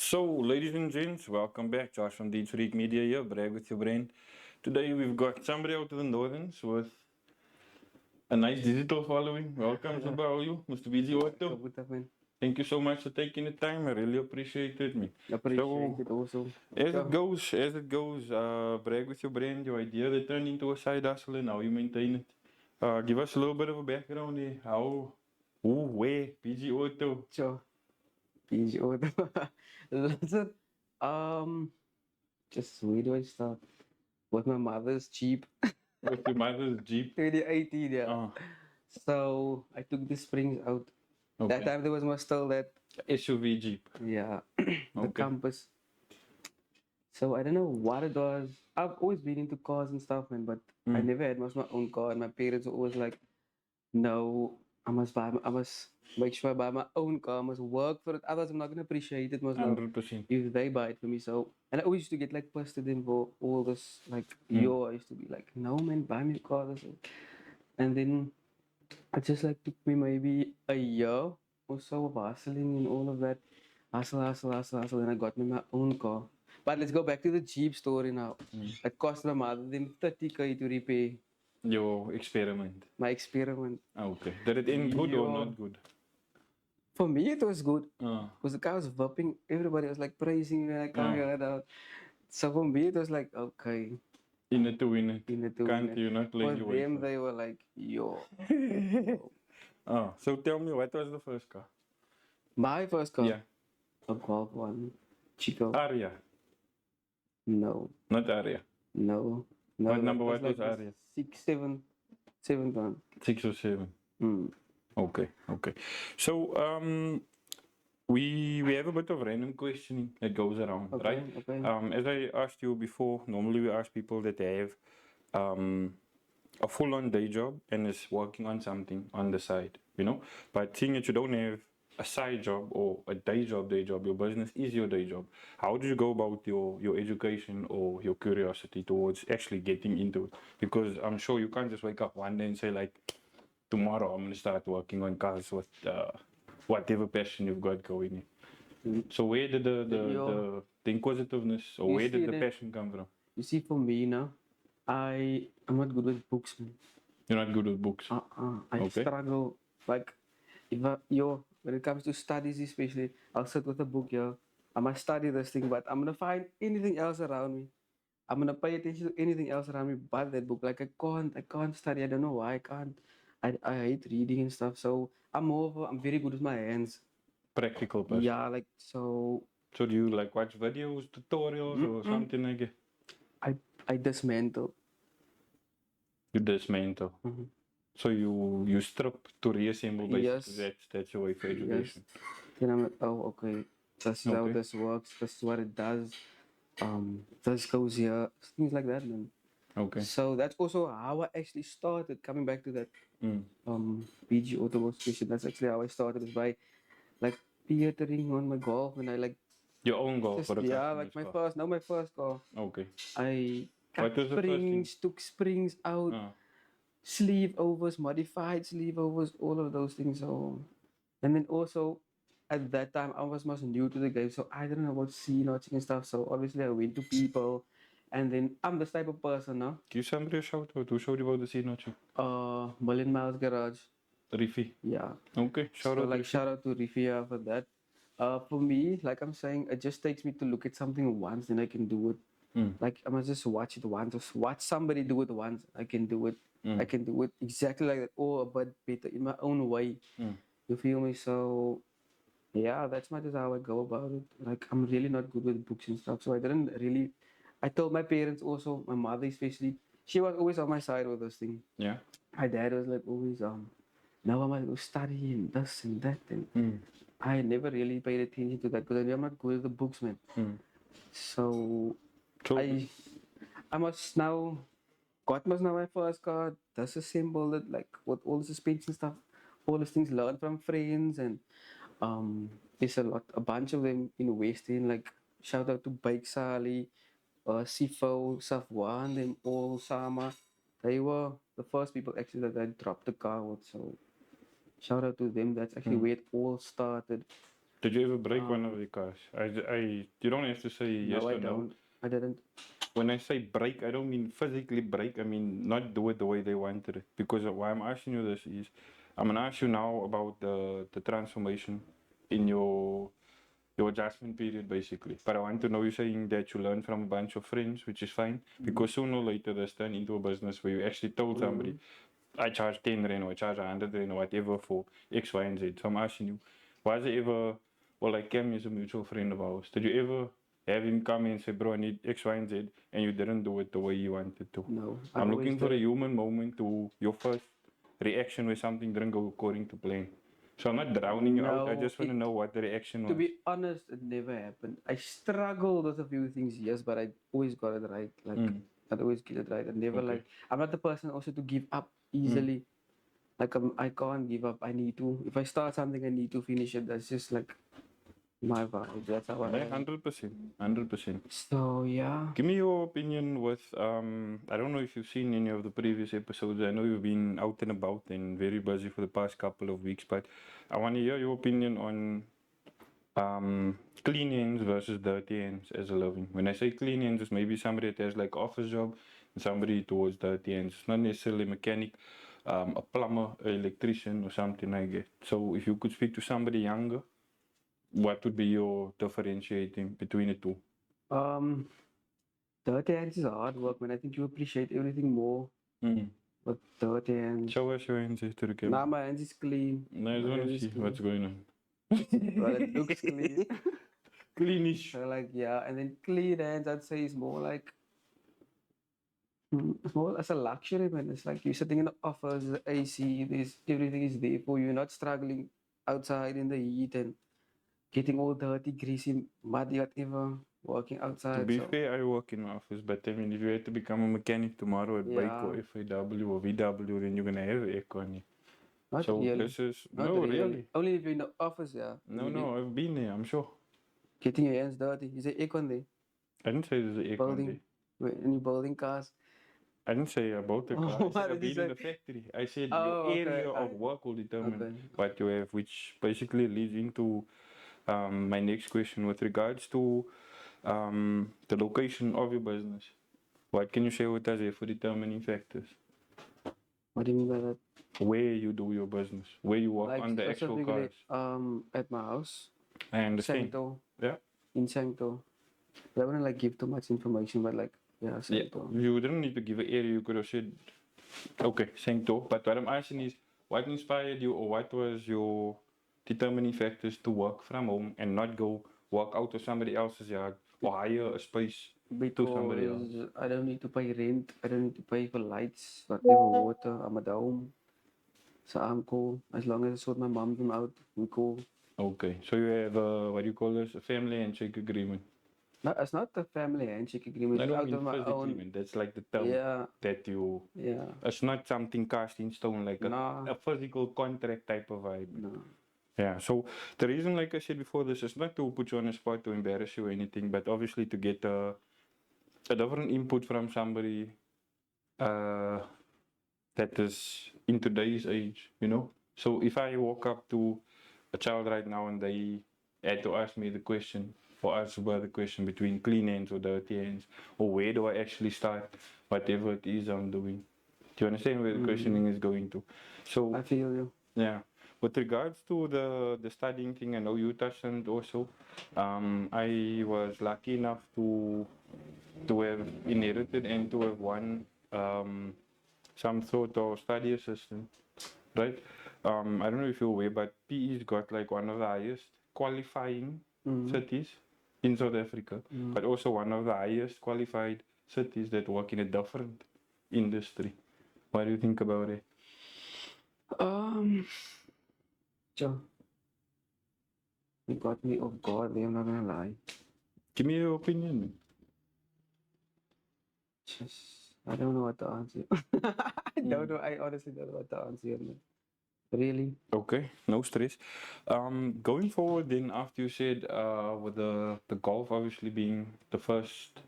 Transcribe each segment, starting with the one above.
So, ladies and gents, welcome back. Josh from Deeds Freak Media here, Brag with your brain. Today we've got somebody out of the Northern with a nice digital following. Welcome, Zuba. How are you, Mr. BG Otto? Good man. Thank you so much for taking the time. I really appreciate it, man. Appreciate it also. As it goes, Brag with your brain, your idea that turned into a side hustle and how you maintain it. Give us a little bit of a background here. How, who, where, BG Otto. Sure. Easy order. Listen, just where do I start? With my mother's Jeep, With your mother's Jeep. 2018, yeah. Uh, So I took the springs out. okay. That time there was still that, SUV Jeep. yeah, the Okay. Compass. So I don't know what it was. I've always been into cars and stuff, man, but I never had my own car. And my parents were always like, no, I must make sure I buy my own car. I must work for it. Otherwise, I'm not gonna appreciate it. Most now 100%. if they buy it for me. So, and I always used to get like pissed at them for all this. Like, I used to be like, no man, buy me a car. This is-" And then it just like took me maybe a year or so of hustling and all of that. Hustle. And I got me my own car. But let's go back to the Jeep story now. It cost my mother them 30K to repair Your experiment. my experiment. Okay. Did it end good or Yeah. not good? For me, it was good. Uh, Because the car was whipping. Everybody was like praising me when I come here out. So for me, it was like, okay, in it to win it. in the two. Can't you not For play your way? them, they were like, yo. So tell me, what was the first car? My first car, Yeah. a Golf 1. Chico. Aria. No. Not Aria. No. What that number was like Aria? 6, 7, 7th one. 6 or 7. Mm. Okay. So, we have a bit of random questioning that goes around, Okay, right? okay. As I asked you before, normally we ask people that they have a full-on day job and is working on something on the side, you know. But seeing that you don't have a side job or a day job, your business is your day job. How do you go about your education or your curiosity towards actually getting into it? Because I'm sure you can't just wake up one day and say like, tomorrow I'm gonna start working on cars with whatever passion you've got going in. So where did the inquisitiveness or You where did see the that- passion come from? You see, for me now, I'm not good with books, man. You're not good with books. I Okay. struggle. Like, when it comes to studies, especially, I'll sit with a book here. I must study this thing, but I'm gonna find anything else around me. I'm gonna pay attention to anything else around me but that book. Like I can't study. I don't know why I can't. I hate reading and stuff. So I'm very good with my hands. Practical person. Yeah, like so. So do you like watch videos, tutorials, or something like that? I dismantle. You dismantle. So you strip to reassemble basically. Yes. That's your way for education. Then I'm like, oh, okay. This is how Okay. this works. This is what it does. This goes here. Things like that, man. Okay. So that's also how I actually started. Coming back to that, PG Automotive Station. That's actually how I started. Is by like theatering on my golf, and I like Your own goal just for the like my customer's car. first car. Okay. I What cut was the first thing? springs, took springs out. Sleeve overs, modified sleeve overs, all of those things. So, and then also at that time I was much new to the game, so I didn't know about C notching and stuff. So obviously I went to people, and then I'm this type of person, no? Give somebody a shout out. Who showed you about the scene notching? Million Miles Garage. Riffy. Yeah. Okay. Shout out. Riffy. Shout out to Rifia for that. For me, like I'm saying, it just takes me to look at something once, then I can do it. Like I must just watch it once, just watch somebody do it once. I can do it. I can do it exactly like that, or a bit better in my own way. You feel me? So yeah, that's just how I go about it. Like I'm really not good with books and stuff, so I didn't really. I told my parents also, my mother especially. She was always on my side with this thing. Yeah. My dad was like always now I must go study and this and that, and I never really paid attention to that because I knew I'm not good with the books, man. So I must now my first car, disassembled it like with all the suspension stuff, all those things learned from friends, and there's a bunch of them in West End, like shout out to Bike Sally, Sifo, Safwan, them all Sama. They were the first people actually that I dropped the car with, so shout out to them. That's actually where it all started. Did you ever break one of the cars? You don't have to say yes No, I or no. don't. I didn't. When I say break, I don't mean physically break. I mean not do it the way they wanted it. Because why I'm asking you this is, I'm gonna ask you now about the transformation in your adjustment period basically. But I want to know you saying that you learned from a bunch of friends, which is fine. Because sooner or later this turn into a business where you actually told somebody, I charge 10 rand or I charge 100 rand or whatever for X, Y, and Z. So I'm asking you, was it ever, well, like Cam is a mutual friend of ours. Did you ever have him come and say, bro, I need X, Y, and Z, and you didn't do it the way you wanted to? No. I'm looking for a human moment to your first reaction where something didn't go according to plan. So I'm not drowning you out. I No, just want to know what the reaction to was. be honest, it never happened. I struggled with a few things, yes, but I always got it right. Like, I'd always get it right. I never Okay. like, I'm not the person also to give up easily. Like, I can't give up. I need to. If I start something, I need to finish it. That's just like my vibe. That's how I am. 100%. 100%. So, yeah. Give me your opinion with I don't know if you've seen any of the previous episodes. I know you've been out and about and very busy for the past couple of weeks, but I want to hear your opinion on clean hands versus dirty hands as a living. When I say clean hands, it's maybe somebody that has like office job and somebody towards dirty hands. It's not necessarily a mechanic, a plumber, an electrician or something like that. So if you could speak to somebody younger, what would be your differentiating between the two? Dirty hands is hard work, man. I think you appreciate everything more Mm. with dirty hands. Show us your hands to the camera. Nah, my hands is clean. No, I just My want hands to is see clean. what's going on. Well, it looks clean. Cleanish. So like, yeah, and then clean hands, I'd say is more like it's more as a luxury, man. It's like you're sitting in the office, the AC, this everything is there for you. You're not struggling outside in the heat and getting all dirty, greasy, muddy, whatever, working To outside. be So fair, I work in office, but I mean, if you had to become a mechanic tomorrow at Bike or yeah, FAW or VW, then you're gonna have aircon. not So really. this is Not no really. really. Only if you're in the office, yeah. No, no, I've been there. I'm sure. Getting your hands dirty. Is it aircon there? I didn't say there's an aircon Building. there. When you're building cars. I didn't say about the car. I What said did I've you been in say? the factory. I said Oh, your okay. area of work will determine Okay. what you have, which basically leads into my next question with regards to the location of your business. What can you share with us here for determining factors? What do you mean by that? Where you do your business, where you work Like on the actual specifically, cars. at my house, I understand. Sancto, Yeah. in Sancto. I wouldn't like give too much information, but like, yeah, Yeah. Sancto. You didn't need to give an area. You could have said, okay, Sancto. But what I'm asking is, what inspired you, or what was your determining factors to work from home and not go work out of somebody else's yard or hire a space to somebody else? Because I don't need to pay rent, I don't need to pay for lights, whatever, water. I'm at home, so I'm cool. As long as I sort my mom out, I'm cool. Okay, so you have what do you call this? A family handshake agreement. No, it's not a family handshake agreement. I It's don't out mean of my physically, own. man. That's like the term Yeah, that you. yeah. It's not something cast in stone, like Nah, a physical contract type of vibe. no. Yeah. So the reason, like I said before, this is not to put you on the spot to embarrass you or anything, but obviously to get a different input from somebody uh, that is in today's age, you know. So if I walk up to a child right now and they had to ask me the question, or ask about the question between clean hands or dirty hands, or where do I actually start, whatever it is I'm doing. Do you understand where the questioning is going to? So I feel you. yeah. With regards to the studying thing, I know you touched on it also. I was lucky enough to have inherited and to have won some sort of study assistant, right? I don't know if you're aware, but PE's got like one of the highest qualifying cities in South Africa, but also one of the highest qualified cities that work in a different industry. What do you think about it? Sure. You got me off guard there, I'm not gonna lie. Give me your opinion, man. Just, I don't know what to answer. I don't know. I honestly don't know what to answer. Man. Really? Okay, no stress. Going forward, then after you said with the golf obviously being the first,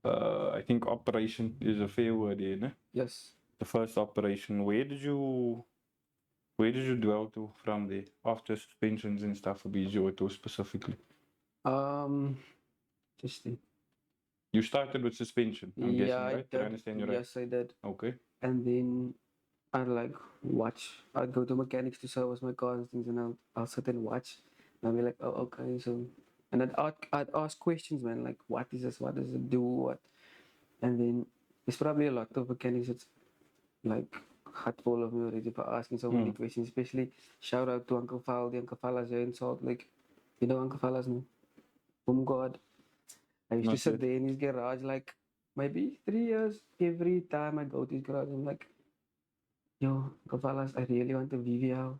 I think operation is a fair word here, né? Yes. The first operation. Where did you Where did you dwell to from there after suspensions and stuff for BG Auto specifically? Just think. You started with suspension, I'm Yeah, guessing, I right? Did I did. understand you right? Yes, I did. Okay. And then I'd like watch. I'd go to mechanics to service my car and things, and I'll sit and watch. And I'll be like, oh, okay, so. And I'd ask questions, man, like, what is this? What does it do? What? And then there's probably a lot of mechanics that's like hot full of me already for asking so many questions, especially shout out to Uncle Fal, the Uncle Falas here in Salt Lake. You know Uncle Falas, no? Oh God. I used to Not sit yet. there in his garage like maybe 3 years. Every time I go to his garage, I'm like, yo, Uncle Falas, I really want a VVL.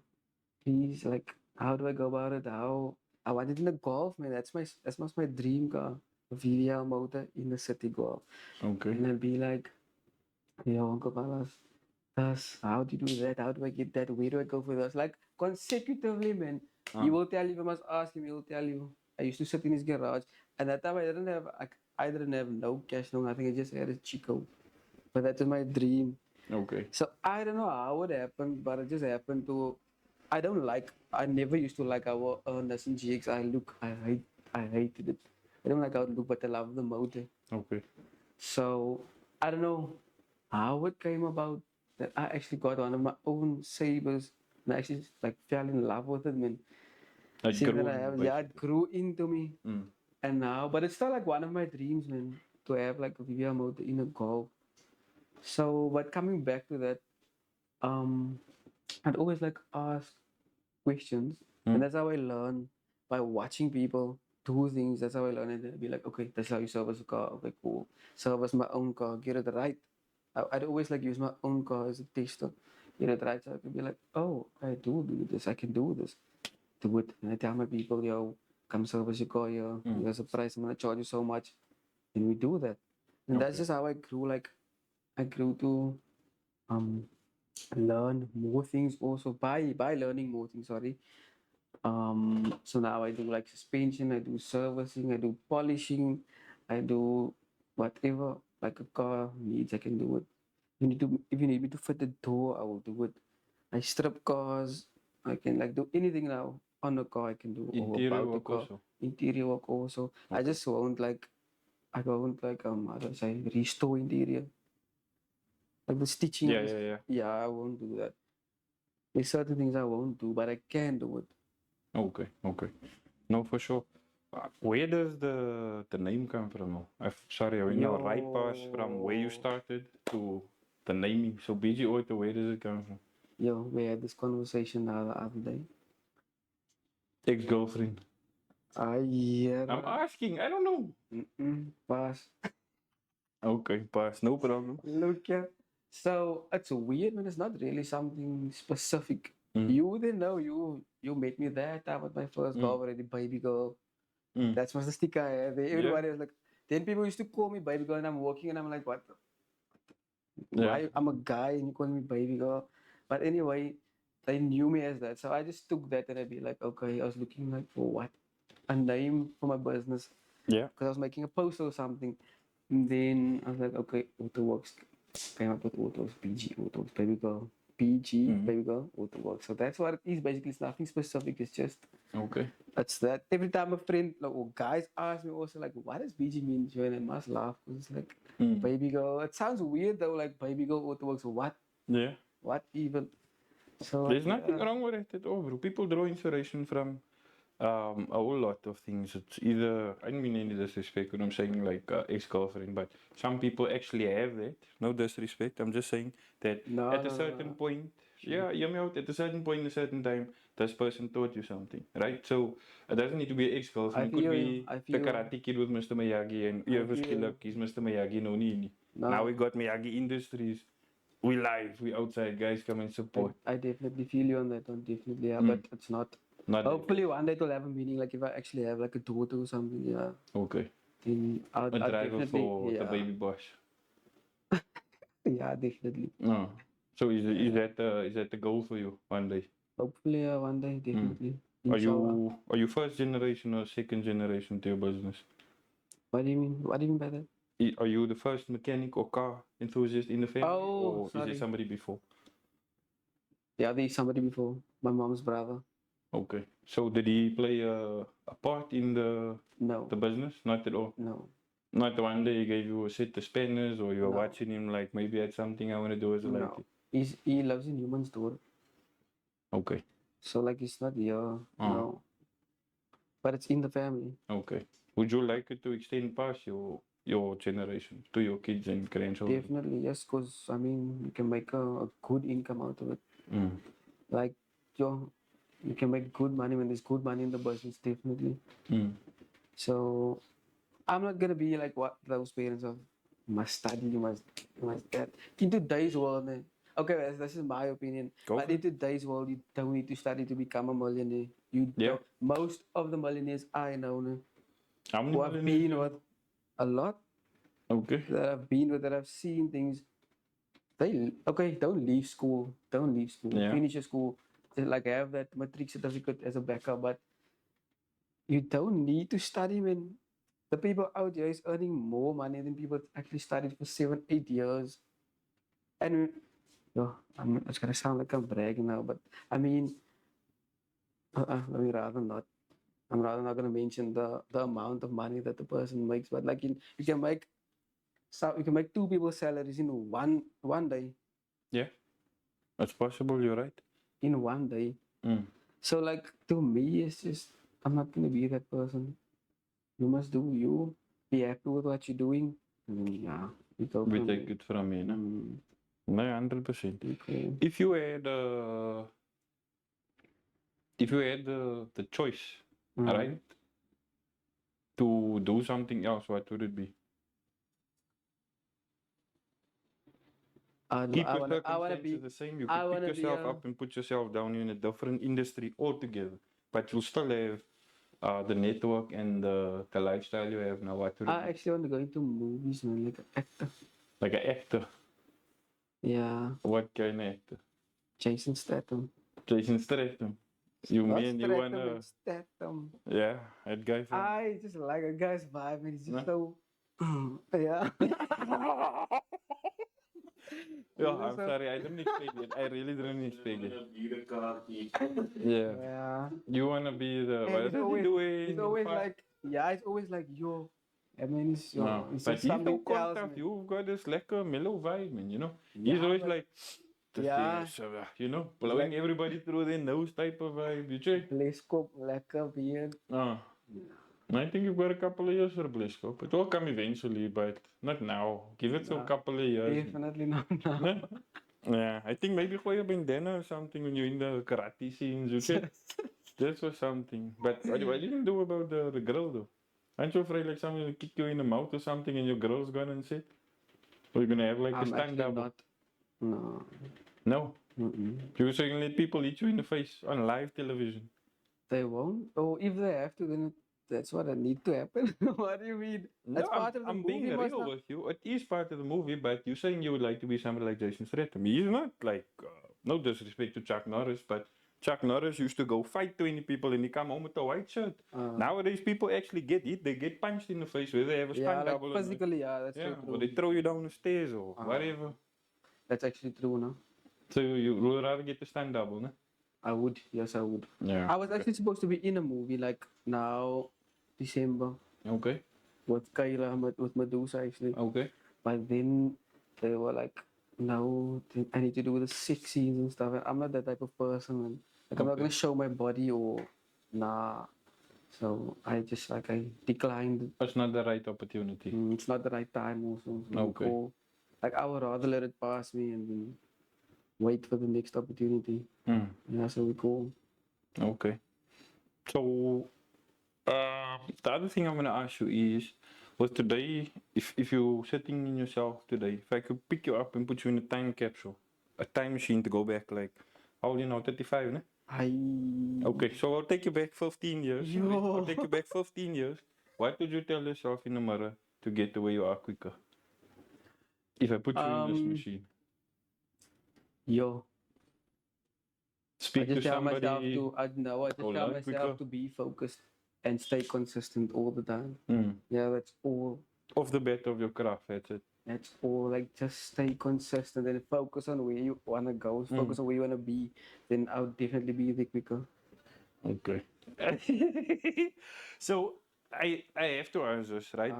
Please, like, how do I go about it? How I want it in a golf, man. That's my dream car. A VVL motor in the city golf. Okay. And I'd be like, yo, Uncle Palas, thus, how do you do that? How do I get that? Where do I go for this? Like consecutively, man. He will tell you, if I must ask him, he will tell you. I used to sit in his garage, and that time I didn't have no cash, no nothing. I just had a Chico. But that was my dream. Okay. So I don't know how it happened, but it just happened to. I never used to like our Nissan GX. I hated it. I don't like how it looked, but I love the motor. Okay. So I don't know how it came about that I actually got one of my own sabers and I actually like fell in love with it, man. Like See that grew I on you, have, yeah, it basically. grew into me. Mm. And now, but it's still like one of my dreams, man, to have like a VVR motor in a golf. So, but coming back to that, um, I'd always like ask questions, and that's how I learn by watching people do things. That's how I learn, and then I'd be like, okay, that's how you service a car. Okay, cool. Service my own car, get it right. I'd always like use my own car as a tester. Get it right, so I can be like, oh, I do this. I can do this. Do it. And I tell my people, yo, come service your car, yo. Here's a price. I'm gonna charge you so much, and we do that. And that's Okay. just how I grew. Like I grew to um learn more things also by learning more things. Sorry. So now I do like suspension, I do servicing, I do polishing, I do whatever like a car needs, I can do it. If you need me to fit the door, I will do it. I strip cars, I can like do anything now on a car I can do or Interior about the work car. also. Interior work also. I Okay. just won't like I won't like how do I say restore interior. Like the stitching Yeah, of this, yeah, yeah. yeah, I won't do that. There's certain things I won't do, but I can do it. Okay, okay. No, for sure. Where does the name come from? Sorry, I mean, now right pass from where you Yo, started to the naming. So BG Auto, where does it come from? yo, we had this conversation the other day. Ex-girlfriend. Yeah. I'm asking, I don't know. Pass. Okay, pass, no problem. Look, yeah. So it's weird, man. It's not really something specific. Mm. You wouldn't know. You made me that time with my first girl already, baby girl. Mm. That's was the sticker I had. Yeah. Everybody was like, then people used to call me baby girl, and I'm walking, and I'm like, what? Yeah. Why? I'm a guy, and you call me baby girl. But anyway, they knew me as that, so I just took that, and I'd be like, okay, I was looking like for what? A name for my business Yeah. because I was making a post or something. And then I was like, okay, AutoWorks came up with Autos, PG Autos, baby girl, PG, baby girl, AutoWorks. So that's what it is basically. It's nothing specific. It's just, Okay. that's that. Every time a friend like, or guys ask me also, like, what does BG mean? And I must laugh because it's like, baby girl. It sounds weird though, like baby girl, AutoWorks. What? Yeah. What even? So, There's nothing yeah. wrong with it at all, bro. People draw inspiration from a whole lot of things. It's either, I don't mean any disrespect when I'm saying like ex-girlfriend, but some people actually have that. No disrespect. I'm just saying that No, at a no, certain no. point, yeah, hear me out. At a certain point, a certain time, this person taught you something, right? So it doesn't need to be an I ex-girlfriend. It could feel you. be I the feel. Karate Kid with Mr. Miyagi, and I ever feel. he's Mr. Miyagi, no need. Now No. we got Miyagi Industries. We live, we outside, guys come and support. I definitely feel you on that one, definitely, yeah, Mm. but it's not. Not Hopefully, one day it'll have a meaning. Like if I actually have like a daughter or something, yeah, okay. then A I'll driver definitely, for the yeah, baby boss. yeah, definitely. No. So is that the goal for you one day? Hopefully, one day, definitely. Are Inshallah. you first generation or second generation to your business? What do you mean? What do you mean by that? Are you the first mechanic or car enthusiast in the family, Oh, or is there sorry. somebody before? Yeah, there's somebody before. My mom's brother. Okay. So did he play a part in No, the business? Not at all. no, Not the one day he gave you a set of spinners, or you were No. watching him like maybe that's something I want to do as a no. lady. He lives in human store. Okay. So like it's not here. Ah. No. But it's in the family. Okay. Would you like it to extend past your generation to your kids and grandchildren? Definitely, yes, because I mean you can make a good income out of it. Mm. Like you can make good money when there's good money in the business, definitely. Mm. So I'm not gonna be like what those parents of you must study, you must that. In today's world, man. Okay, this is my opinion. Go But for in today's world, you don't need to study to become a millionaire. You Yeah. don't. Most of the millionaires I know, How many who have millionaires been do you with a lot, Okay. that have been with, that have seen things. They don't leave school. Don't leave school. Yeah. Finish your school. Just like have that matric certificate as a backup, but you don't need to study, man. The people out there is earning more money than people that actually studied for 7, 8 years. And it's gonna sound like I'm bragging now, but I mean, let me rather not. I'm rather not gonna mention the amount of money that the person makes, but like you can make you can make two people's salaries in one day. Yeah. That's possible. You're right. In one day. Mm. So like to me, it's just I'm not gonna be that person. You must do you. Be happy with what you're doing. And yeah, we go We from take there. it from here. No? Mm, No, 100%. okay. If you had the choice, Mhm. right, to do something else, what would it be? Keep I your wanna circumstances be the same. You I could pick wanna be yourself up and put yourself down in a different industry altogether, but you'll still have the network and the lifestyle you have now. What would it I be? actually want to go into movies, man, like an actor. Like an actor. Yeah, What kind of actor? Jason Statham. Jason Statham. You Not mean you Statham, wanna? it's Statham. Yeah, that guy from. I just like a guy's vibe, and he's just No? so yeah. Yeah, He's just I'm so- sorry, I didn't expect it. I really didn't expect it. Yeah. Yeah. You wanna be the And what he's is he always doing? he's always like he's always like yo. I mean, No, it's but just he's something so else, tough. man. You've got this lekker mellow vibe, man. You know, he's Yeah, always but like, this yeah, is, you know, blowing like everybody through their nose type of vibe. You check? Blescope, lekker beard. Ah, I think you've got a couple of years for Blescope. It will come eventually, but not now. Give it a Nah, couple of years. Man. definitely not now. No? Yeah, I think maybe gooi a bandana or something when you're in the karate scenes. You check? This was something. But what you can do about the grill though? Aren't you afraid like someone will kick you in the mouth or something and your grill's gone and sit? Or you're gonna have like a I'm stand actually double? not. No. No. Mm-mm. You're saying let people hit you in the face on live television. They won't. Or if they have to, then that's what need to happen. What do you mean? No, That's part of the I'm movie, being must real not. with you. It is part of the movie, but you're saying you would like to be somebody like Jason Statham. He's not like, no disrespect to Chuck Norris, but Chuck Norris used to go fight 20 people and he come home with a white shirt. Nowadays, people actually get hit. They get punched in the face, whether they have a Yeah, stunt like double or not. physically, yeah, that's Yeah, so or true. they throw you down the stairs or whatever. That's actually true, no? So you would rather get the stunt double, no? I would. Yes, I would. Yeah. I was actually supposed to be in a movie like now, December, Okay. with Kayla, with Medusa actually. Okay. But then they were like, no, I need to do the sex scenes and stuff. And I'm not that type of person. Man. Like, I'm not Okay. gonna show my body or nah. So I just like I declined. That's not the right opportunity. It's not the right time also. So we Okay. go. Like I would rather let it pass me and then wait for the next opportunity. Mm. Yeah, so we go. Okay. So the other thing I'm gonna ask you is, was today, if you're sitting in yourself today, if I could pick you up and put you in a time capsule, a time machine to go back like, how old are you now, 35, ne? Okay, so I'll take you back 15 years. I'll take you back 15 years. What would you tell yourself in the mirror to get to where you are quicker? If I put you in this machine. Yo. I Speak to just tell myself somebody. to I just or tell learn myself quicker. to be focused and stay consistent all the time. Mm. Yeah, that's all. Off the bat of your craft, that's it. That's all. Like just stay consistent and focus on where you wanna go. Focus on where you wanna be. Then I'll definitely be the quicker. Okay. So I have to ask this, right?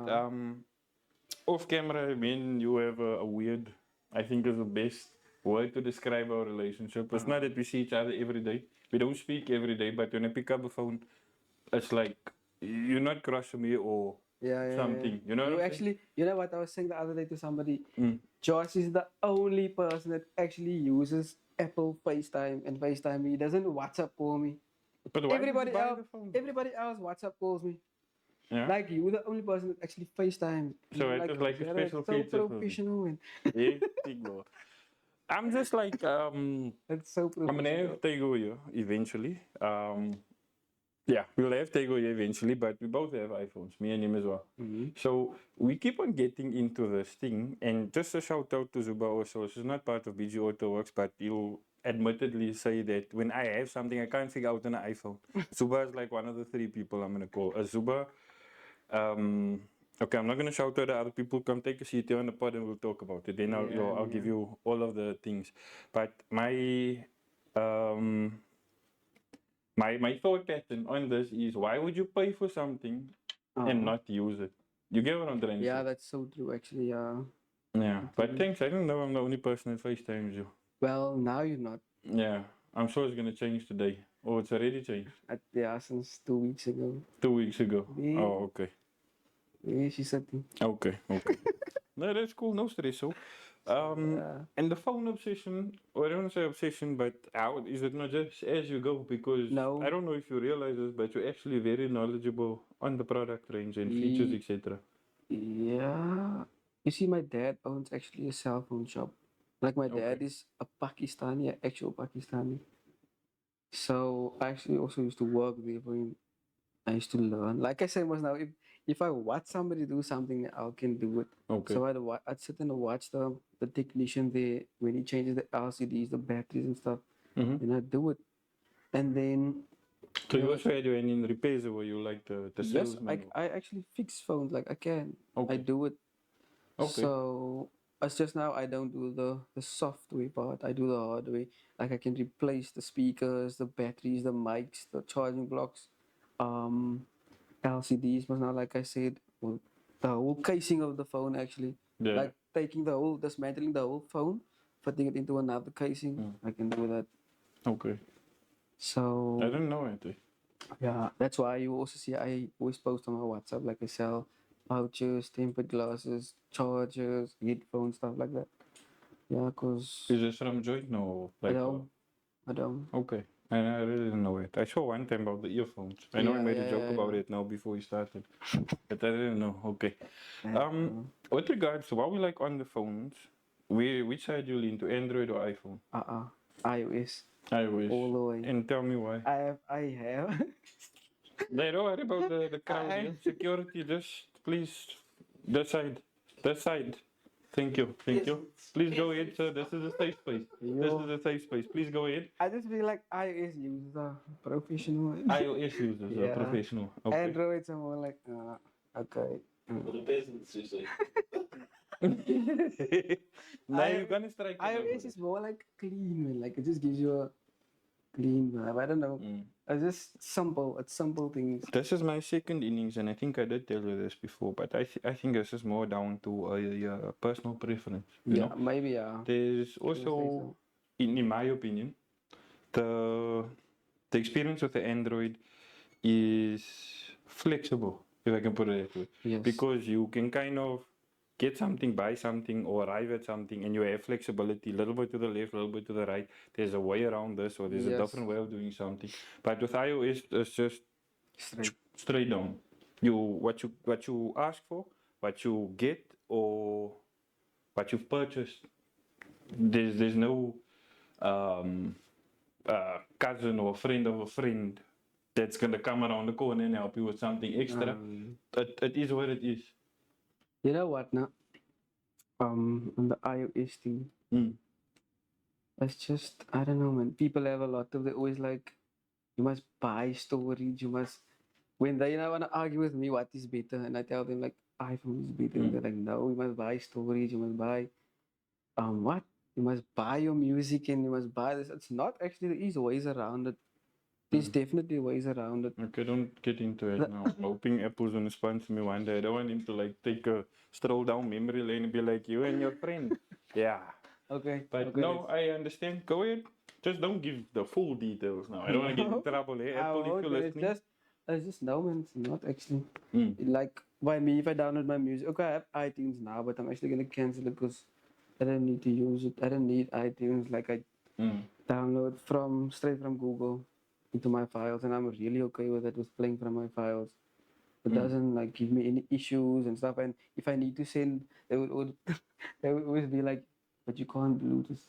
Off camera, I mean, you have a weird, I think is the best word to describe our relationship. It's not that we see each other every day. We don't speak every day, but when I pick up the phone, it's like you're not crushing me or Yeah. something. You know what You I'm saying? actually, you know what I was saying the other day to somebody. Josh is the only person that actually uses Apple FaceTime and FaceTime me. He doesn't WhatsApp call me. But why did you Everybody buy else, the phone? everybody else WhatsApp calls me. Yeah. Like you, the only person that actually FaceTime. So it is like a yeah, special that's so feature for me. professional, man. Yeah, big boy. I'm just like That's so I'm gonna professional. have Tego here eventually. Yeah, we'll have Tego here eventually, but we both have iPhones, me and him as well. So we keep on getting into this thing, and just a shout out to Zuba also. This is not part of BG Auto Works, but he'll admittedly say that when I have something I can't figure out on an iPhone, Zuba is like one of the 3 people I'm gonna call. Zuba, okay, I'm not gonna shout out the other people. Come take a seat here on the pod and we'll talk about it. Then I'll give you all of the things. But um, my thought pattern on this is why would you pay for something and not use it? You get what I'm trying to Yeah, say? that's so true. Actually, yeah. Yeah. But thanks. I don't know I'm the only person that FaceTimes you. Well, now you're not. Yeah. I'm sure it's gonna change today. Oh, it's already changed. Yeah, since 2 weeks ago. 2 weeks ago. Yeah. Oh, okay. Yeah, she said. Okay. No, that's cool. No stress. So, and the phone obsession, or I don't want to say obsession, but how is it not just as you go? Because No. I don't know if you realize this, but you're actually very knowledgeable on the product range and features, etc. Yeah. You see, my dad owns actually a cell phone shop. Like my dad is a Pakistani, an actual Pakistani. So I actually also used to work there for him. I used to learn. Like I said was now, if I watch somebody do something, I can do it. Okay. So I'd sit and watch the technician there when he changes the LCDs, the batteries and stuff, and I do it. And then So you also had any repairs or you like the yes, salesman? I actually fix phones. Like I can, I Okay. do it. Okay. So it's just now I don't do the software part. I do the hardware. Like I can replace the speakers, the batteries, the mics, the charging blocks, LCDs. But now, like I said, well, the whole casing of the phone actually, Yeah. like taking dismantling the whole phone, putting it into another casing. I can do that. Okay. So I didn't know it. yeah, that's why you also see I always post on my WhatsApp like I sell pouches, tempered glasses, chargers, headphones, stuff like that. Yeah, cause Is this from Joint? No. I don't. Okay. I really didn't know it. I saw one time about the earphones. I know I made a joke about it now before we started, but I didn't know. Okay. With regards to what we like on the phones, which side you lean to, Android or iPhone? iOS. iOS. All the way. And tell me why. I have. They don't worry about the crowd here. Security, just please, that side. That side. Thank you. Please go ahead, sir. This is a safe space. This is a safe space. Please go ahead. I just feel like iOS user professional. iOS users are professional. Okay. Androids are more like okay. For the peasants, you say. Now you're gonna strike. iOS is more like clean, man. Like it just gives you a clean vibe. I don't know. It's just simple. It's simple things. This is my second innings, and I think I did tell you this before, but I think this is more down to a personal preference. You know? Maybe yeah. There's also, in my opinion, the experience with the Android is flexible, if I can put it that way. Yes. Because you can kind of get something, buy something, or arrive at something, and you have flexibility, a little bit to the left, a little bit to the right. There's a way around this, or there's a different way of doing something. But with iOS, it's just straight down. What you ask for, what you get, or what you've purchased. There's no cousin or friend of a friend that's gonna come around the corner and help you with something extra. It is what it is. You know what now? On the iOS thing. It's just I don't know, man. People have a lot of they always like you must buy storage, you must when they now want to argue with me what is better, and I tell them like iPhone is better, and they're like, no, you must buy storage, you must buy what? You must buy your music and you must buy this. It's not actually, there is ways around it. There's definitely ways around it. Okay, don't get into it now. I'm hoping Apple's gonna sponsor me one day. I don't want him to like take a stroll down memory lane and be like, you and your friend. Yeah. Okay. But okay, no, I understand. Go ahead. Just don't give the full details now. I don't want to get in trouble, eh? I Apple, if won't, you're but listening. it's just no, man. It's not actually. Mm. Like, by me, if I download my music, okay, I have iTunes now, but I'm actually gonna cancel it because I don't need to use it. I don't need iTunes. Like, I download straight from Google into my files, and I'm really okay with it, with playing from my files. It doesn't like give me any issues and stuff. And if I need to send, they would they would always be like, but you can't Bluetooth.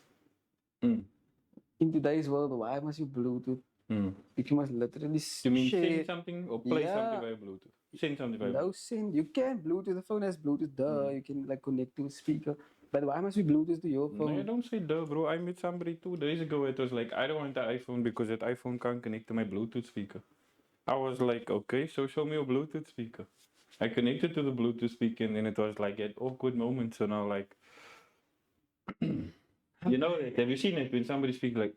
In today's world, why must you Bluetooth? You must literally You mean share. send something or play something via Bluetooth? Send something via Bluetooth. No, send. You can Bluetooth. The phone has Bluetooth. Duh. You can like connect to a speaker. But why must we Bluetooth to your phone? No, don't say duh, bro. I met somebody 2 days ago. It was like, I don't want the iPhone because that iPhone can't connect to my Bluetooth speaker. I was like, okay, so show me your Bluetooth speaker. I connected to the Bluetooth speaker and then it was like at awkward moments. So now, like, you know, have you seen it when somebody speaks like,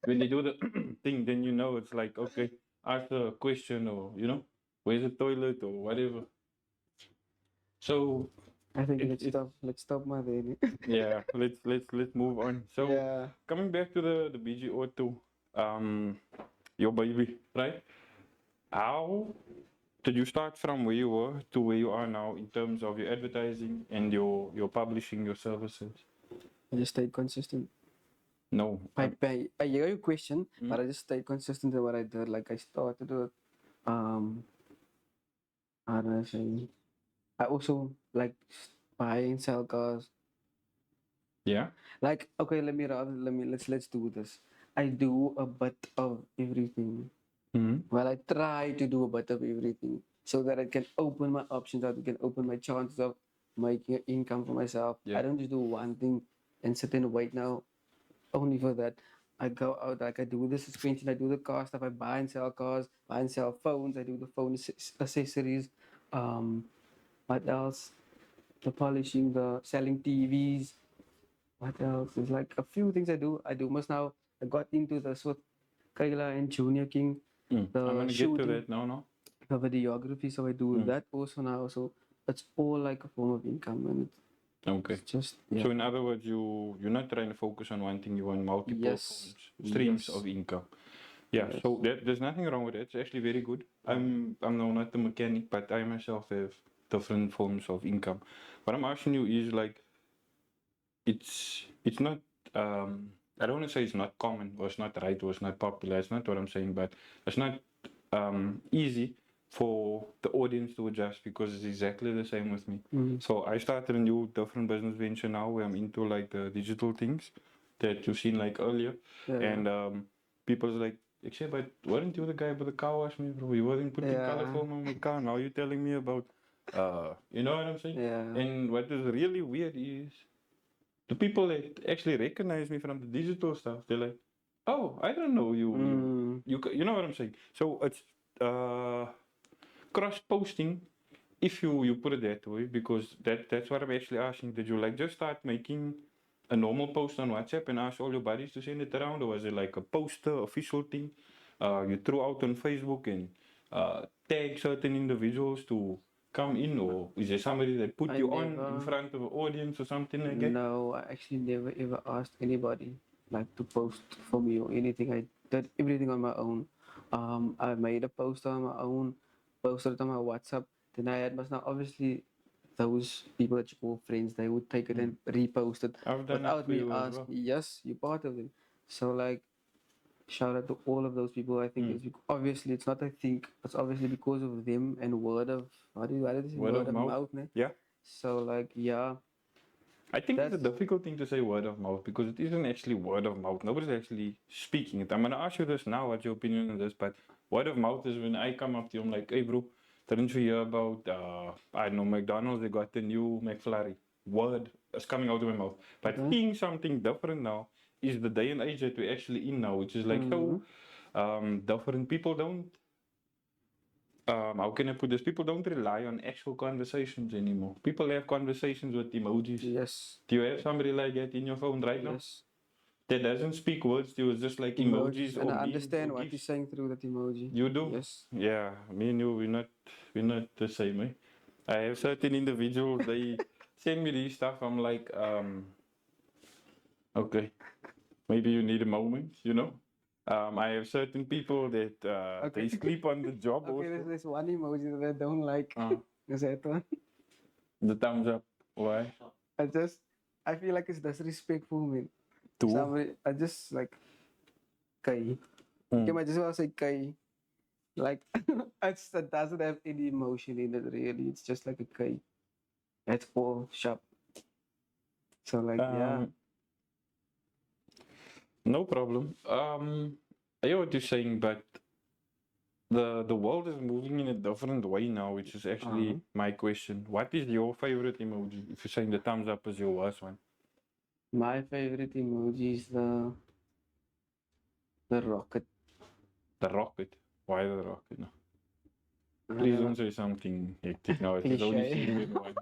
when they do the thing, then you know it's like, okay, ask a question or, you know, where's the toilet or whatever. So I think let's stop my day. yeah, let's move on. So Yeah. coming back to the BG Auto, your baby, right? How did you start from where you were to where you are now in terms of your advertising and your publishing your services? I just stayed consistent. No. I hear your question, but I just stayed consistent in what I did. Like I started with how do I say? I also like buy and sell cars. Yeah. Like, okay, let's do this. I do a bit of everything. Well, I try to do a bit of everything so that I can open my options out, I can open my chances of making an income for myself. Yeah. I don't just do one thing and sit and wait now only for that. I go out, like I do the suspension, I do the car stuff, I buy and sell cars, buy and sell phones, I do the phone accessories. What else? The polishing, the selling TVs. What else? There's like a few things I do. I do most now. I got into this with Kayla and Junior King. I'm The gonna get to that now. No. the videography. So I do that also now. So it's all like a form of income, and Okay. it's just So in other words, you're not trying to focus on one thing. You want multiple streams of income. Yeah. Yes. So there's nothing wrong with it. It's actually very good. I'm now not a mechanic, but I myself have different forms of income. What I'm asking you is like, it's not I don't want to say it's not common or it's not right or it's not popular. It's not what I'm saying, but it's not easy for the audience to adjust because it's exactly the same with me. So I started a new different business venture now where I'm into like the digital things that you've seen like earlier. And people's like, actually, but weren't you the guy with the car wash me, bro? You weren't putting color film on my car. Now you're telling me about you know what I'm saying? Yeah. And what is really weird is the people that actually recognize me from the digital stuff, they're like, "Oh, I don't know you. You know what I'm saying?" So it's cross posting, if you put it that way, because that's what I'm actually asking. Did you like just start making a normal post on WhatsApp and ask all your buddies to send it around, or was it like a poster official thing you threw out on Facebook and tag certain individuals to come in, or is there somebody that put you on in front of an audience or something like that? No, I actually never ever asked anybody like to post for me or anything. I did everything on my own. I made a post on my own, posted it on my WhatsApp. Then I had, but now obviously those people that you call friends, they would take it and repost it I've done that without for me you as asking. well. Yes, you're part of them. So like, shout out to all of those people. I think it's obviously it's not. I think it's obviously because of them and word of what do you say? Word of mouth. Ne? Yeah. So like yeah. I think it's a difficult thing to say word of mouth because it isn't actually word of mouth. Nobody's actually speaking it. I'm gonna ask you this now, what's your opinion on this? But word of mouth is when I come up to you, I'm like, hey bro, didn't you hear about I don't know, McDonald's, they got the new McFlurry. Word is coming out of my mouth. But seeing something different now is the day and age that we're actually in now, which is like so different. People don't how can I put this? People don't rely on actual conversations anymore. People have conversations with emojis. Yes. Do you have somebody like that in your phone right now? Yes. That doesn't speak words to you, it's just like emojis And or I memes understand or what gifs. he's saying through that emoji. You do? Yes. Yeah, me and you, we're not the same, eh? I have certain individuals, they send me this stuff, I'm like, okay, maybe you need a moment, you know? I have certain people that Okay. they sleep on the job Okay, there's also. this one emoji that I don't like. Uh, Is that one? the thumbs up. Why? I feel like it's disrespectful, man. Two. Somebody, I just like, Kai. Mm. Okay, I just want to say Kai. Like, it doesn't have any emotion in it, really. It's just like a Kai. That's all sharp. So, like, yeah. No problem. I hear what you're saying, but the world is moving in a different way now, which is actually my question. What is your favorite emoji? If you're saying the thumbs up is your worst one. My favorite emoji is the rocket. The rocket. Why the rocket? No. I Please don't don't say something hectic now. It's only Cliche. seen with one.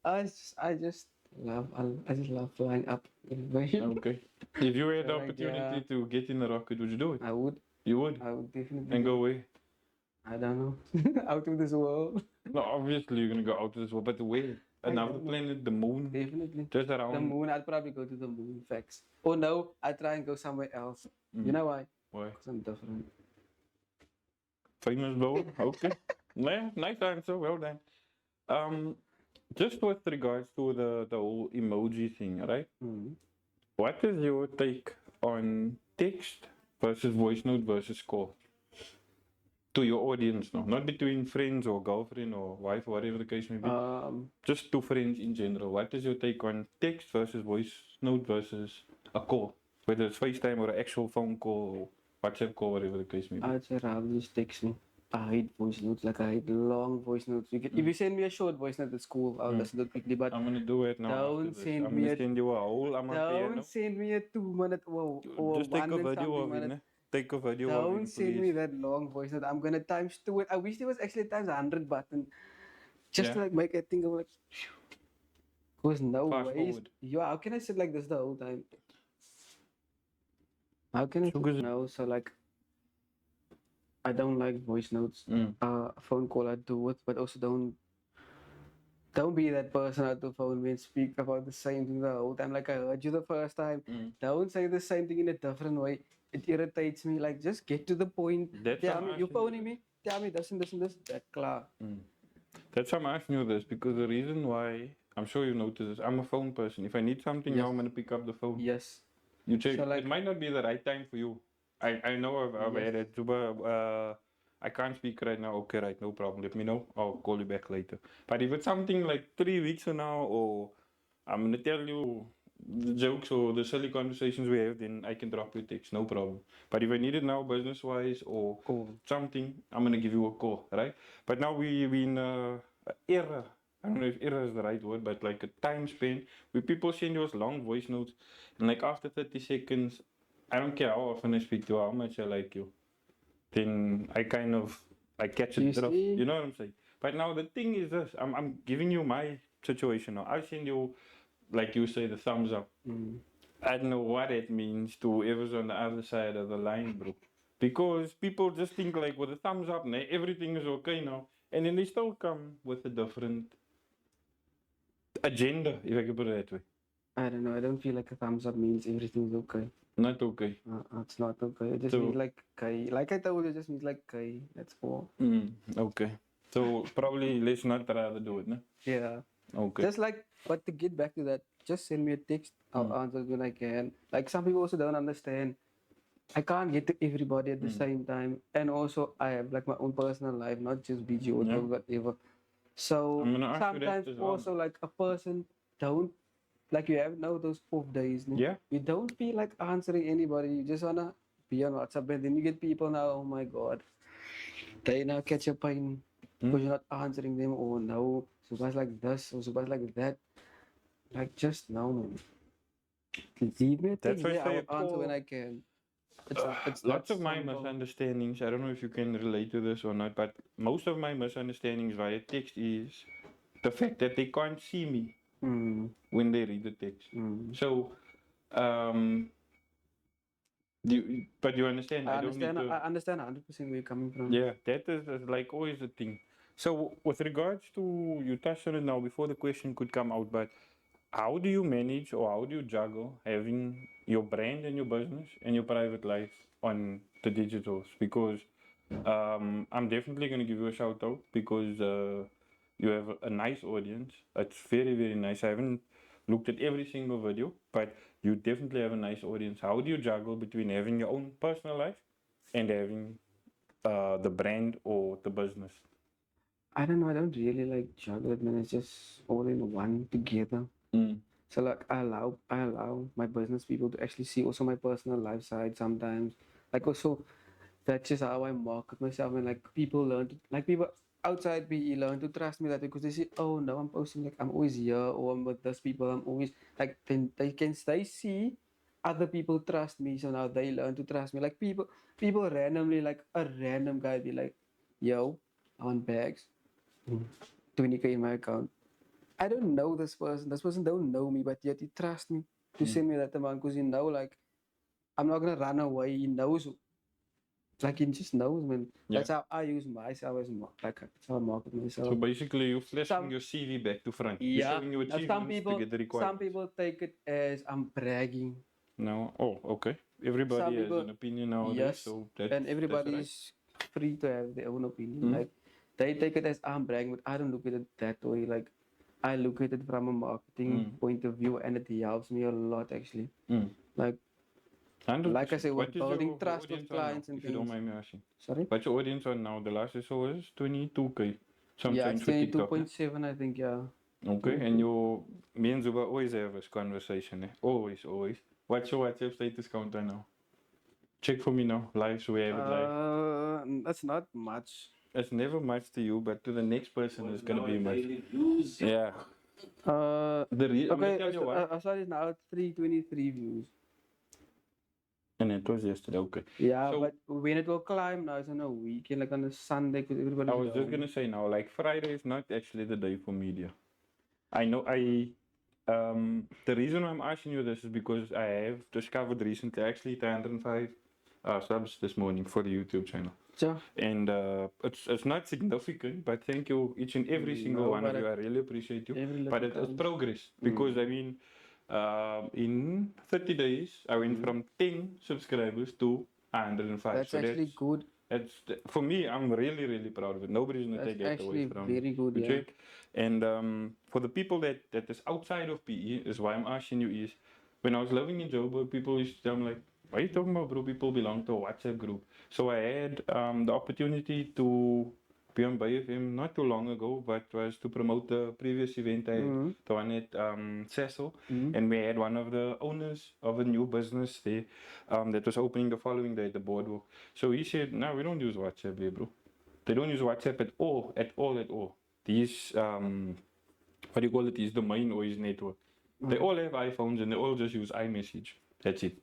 I just I just love flying up. Okay. If you had So, the like, opportunity yeah. to get in the rocket, would you do it? I would You would? definitely And do. go away? I don't know. Out of this world. No, obviously you're gonna go out of this world, but where? I Another don't know. planet, the moon? Definitely. Just The around. moon, I'd probably go to the moon, facts. Or no, I'd try and go somewhere else. You know why? Why? Because I'm different. Famous bowl? Okay. Yeah, nice answer. Well done. Just with regards to the whole emoji thing, right? Mm. What is your take on text versus voice note versus call? To your audience now, not between friends or girlfriend or wife or whatever the case may be. Just to friends in general. What is your take on text versus voice note versus a call? Whether it's FaceTime or an actual phone call or WhatsApp call, whatever the case may be. I'd say rather just text me. I hate voice notes, like I hate long voice notes. If you send me a short voice note, it's cool. I'll listen to it quickly, but I'm gonna do it now. don't After this. send I'm me gonna a send you a whole piano. don't send me a 2 minute or Just take one a and video something of minute. it. Take a video of Don't it, send me please. that long voice note. I'm gonna times two it. I wish there was actually times 100 button. Just to like make it think of like cause no Fast ways. forward. Yeah, how can I sit like this the whole time? How can I sit no? So like I don't like voice notes. Phone call I do it, but also don't be that person at the phone and speak about the same thing the whole time. Like I heard you the first time. Don't say the same thing in a different way. It irritates me. Like just get to the point. That's Tell why I'm me, you asking you phoning me. Tell me this and this and this. That klar. That's why I'm asking you this because the reason why I'm sure you noticed this. I'm a phone person. If I need something now, I'm gonna pick up the phone. Yes. You check. So, like- it might not be the right time for you. I know I've had it. Zuba, I can't speak right now. Okay, right, no problem. Let me know. I'll call you back later. But if it's something like 3 weeks from now, or I'm gonna tell you the jokes or the silly conversations we have, then I can drop you a text, no problem. But if I need it now, business wise or something, I'm gonna give you a call, right? But now we in a era. I don't know if era is the right word, but like a time span where people send you long voice notes, and like after 30 seconds, I don't care how often I speak to you, how much I like you, then I kind of I catch You it drift. see? You know what I'm saying? But now the thing is this: I'm giving you my situation now. I send you, like you say, the thumbs up. I don't know what it means to whoever's on the other side of the line, bro. Because people just think like with a thumbs up, nah, everything is okay now, and then they still come with a different agenda, if I can put it that way. I don't know. I don't feel like a thumbs up means everything's okay. Not okay. It's not okay. It just So- means like okay. Like I told you, it just means like okay. That's all. Okay. So probably let's not rather do it, no? Yeah. Okay. Just like, but to get back to that, just send me a text. I'll answer it when I can. Like some people also don't understand. I can't get to everybody at the same time, and also I have like my own personal life, not just BG or whatever. So I'm gonna ask you that sometimes as well. also like a person don't like you have now those off days. No? Yeah. You don't feel like answering anybody. You just wanna be on WhatsApp, and then you get people now. Oh my god, they now catch a pain because you're not answering them. Or no, Zuba's like this or Zuba's like that. Like just no, man. Leave me a That's text why I there. say I a will answer when call. I can. it's Lots that of my simple. misunderstandings, I don't know if you can relate to this or not, but most of my misunderstandings via text is the fact that they can't see me Mm, when they read the text. mm. So, um, but you understand, I don't need to. I understand 100% where you're coming from. Yeah, that is like always a thing. So, with regards to, you touched on it now before the question could come out, but how do you manage or how do you juggle having your brand and your business and your private life on the digitals? Because I'm definitely going to give you a shout out because you have a nice audience. It's very, very nice. I haven't looked at every single video, but you definitely have a nice audience. How do you juggle between having your own personal life and having the brand or the business? I don't know. I don't really like juggle it, man. It's just all in one together. Mm. So like I allow my business people to actually see also my personal life side sometimes. Like also that's just how I market myself and like people learn to like people outside PE learn to trust me that because they see, oh no, I'm posting like I'm always here or I'm with those people, I'm always like then they see other people trust me, so now they learn to trust me. Like people randomly like a random guy be like, yo, I want bags. 20K in my account. I don't know this person. This person don't know me, but yet he trusts me to send me that amount because he know like I'm not gonna run away. He knows, like he just knows, man. Yeah. That's how I use myself as like that's how I market myself. So basically, you're flashing Some your CV back to front. You're yeah. showing your Now achievements to get the some requirements. people take it as I'm bragging. No. Oh, okay. Everybody Some has people an opinion nowadays, yes, so and that's everybody right. is free to have their own opinion. Mm. Like they take it as I'm bragging, but I don't look at it that way. Like I look at it from a marketing point of view, and it helps me a lot actually. Mm. Like 100%. I said, we're What is building your trust with audience on now, clients and if you don't things. mind me asking? Sorry? What's your audience on now? The last I saw was 22K. Some Yeah, change it's for TikTok. 22.7, I think, yeah. Okay, and you, me and Zuba always have this conversation. Always, always. What's your WhatsApp status counter now? Check for me now. Live, so we have it live. That's not much. It's never much to you, but to the next person, it's gonna be much. Daily views. Yeah. I'm gonna Okay, tell you why. I saw it now at 323 views. And it was yesterday. Okay. Yeah, So but when it will climb now, it's on a weekend, like on a Sunday, because I everybody's was just gone. gonna say now, like Friday is not actually the day for media. I know the reason why I'm asking you this is because I have discovered recently actually 305 subs this morning for the YouTube channel. Sure. And it's not significant, but thank you each and every single No, one of but you. I really appreciate you. every But little it's counts. progress because I mean, in 30 days, I went from 10 subscribers to 105. That's So actually good. for me, I'm really, really proud of it. Nobody's gonna That's take that away actually from very good, me. yeah. Check. And for the people that is outside of PE, is why I'm asking you is when I was living in Joburg, people used to tell me like, "Why are you talking about, bro? People belong to a WhatsApp group." So I had the opportunity to be on BFM not too long ago, but was to promote the previous event I had, the one at Cecil, and we had one of the owners of a new business there that was opening the following day at the boardwalk. So he said, "No, we don't use WhatsApp there, bro. They don't use WhatsApp at all, at all, at all. These what do you call it? Is the main or his network. They all have iPhones and they all just use iMessage. That's it."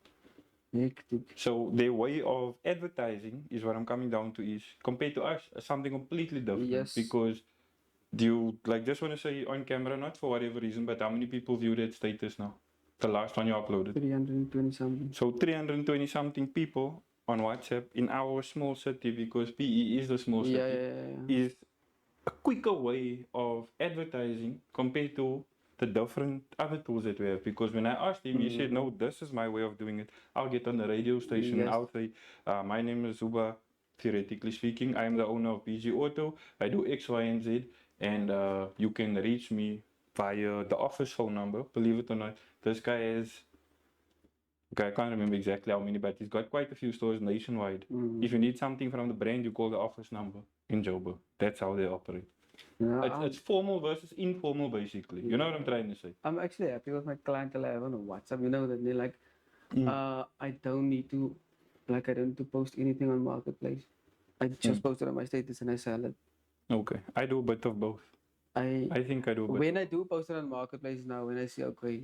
Hectic. So their way of advertising is what I'm coming down to is compared to us something completely different. Yes. Because do you like just want to say on camera, not for whatever reason, but how many people view that status now? The last one you uploaded. 320 something. So 320 something people on WhatsApp in our small city, because PE is the small city, Yeah. is a quicker way of advertising compared to the different other tools that we have. Because when I asked him, he said, "No, this is my way of doing it. I'll get on the radio station. Yes. I'll say, my name is Zuba. Theoretically speaking, I am the owner of PG Auto. I do X, Y, and Z, and you can reach me via the office phone number." Believe it or not, this guy has. Okay, I can't remember exactly how many, but he's got quite a few stores nationwide. If you need something from the brand, you call the office number in Joburg. That's how they operate. Yeah, It's formal versus informal, basically. You know what I'm trying to say? I'm actually happy with my clientele I have on WhatsApp. You know that they're like, I don't need to, like, I don't need to post anything on Marketplace. I just post it on my status and I sell it. Okay, I do a bit of both. I think I do a bit. When I do post it on Marketplace now, when I see, okay,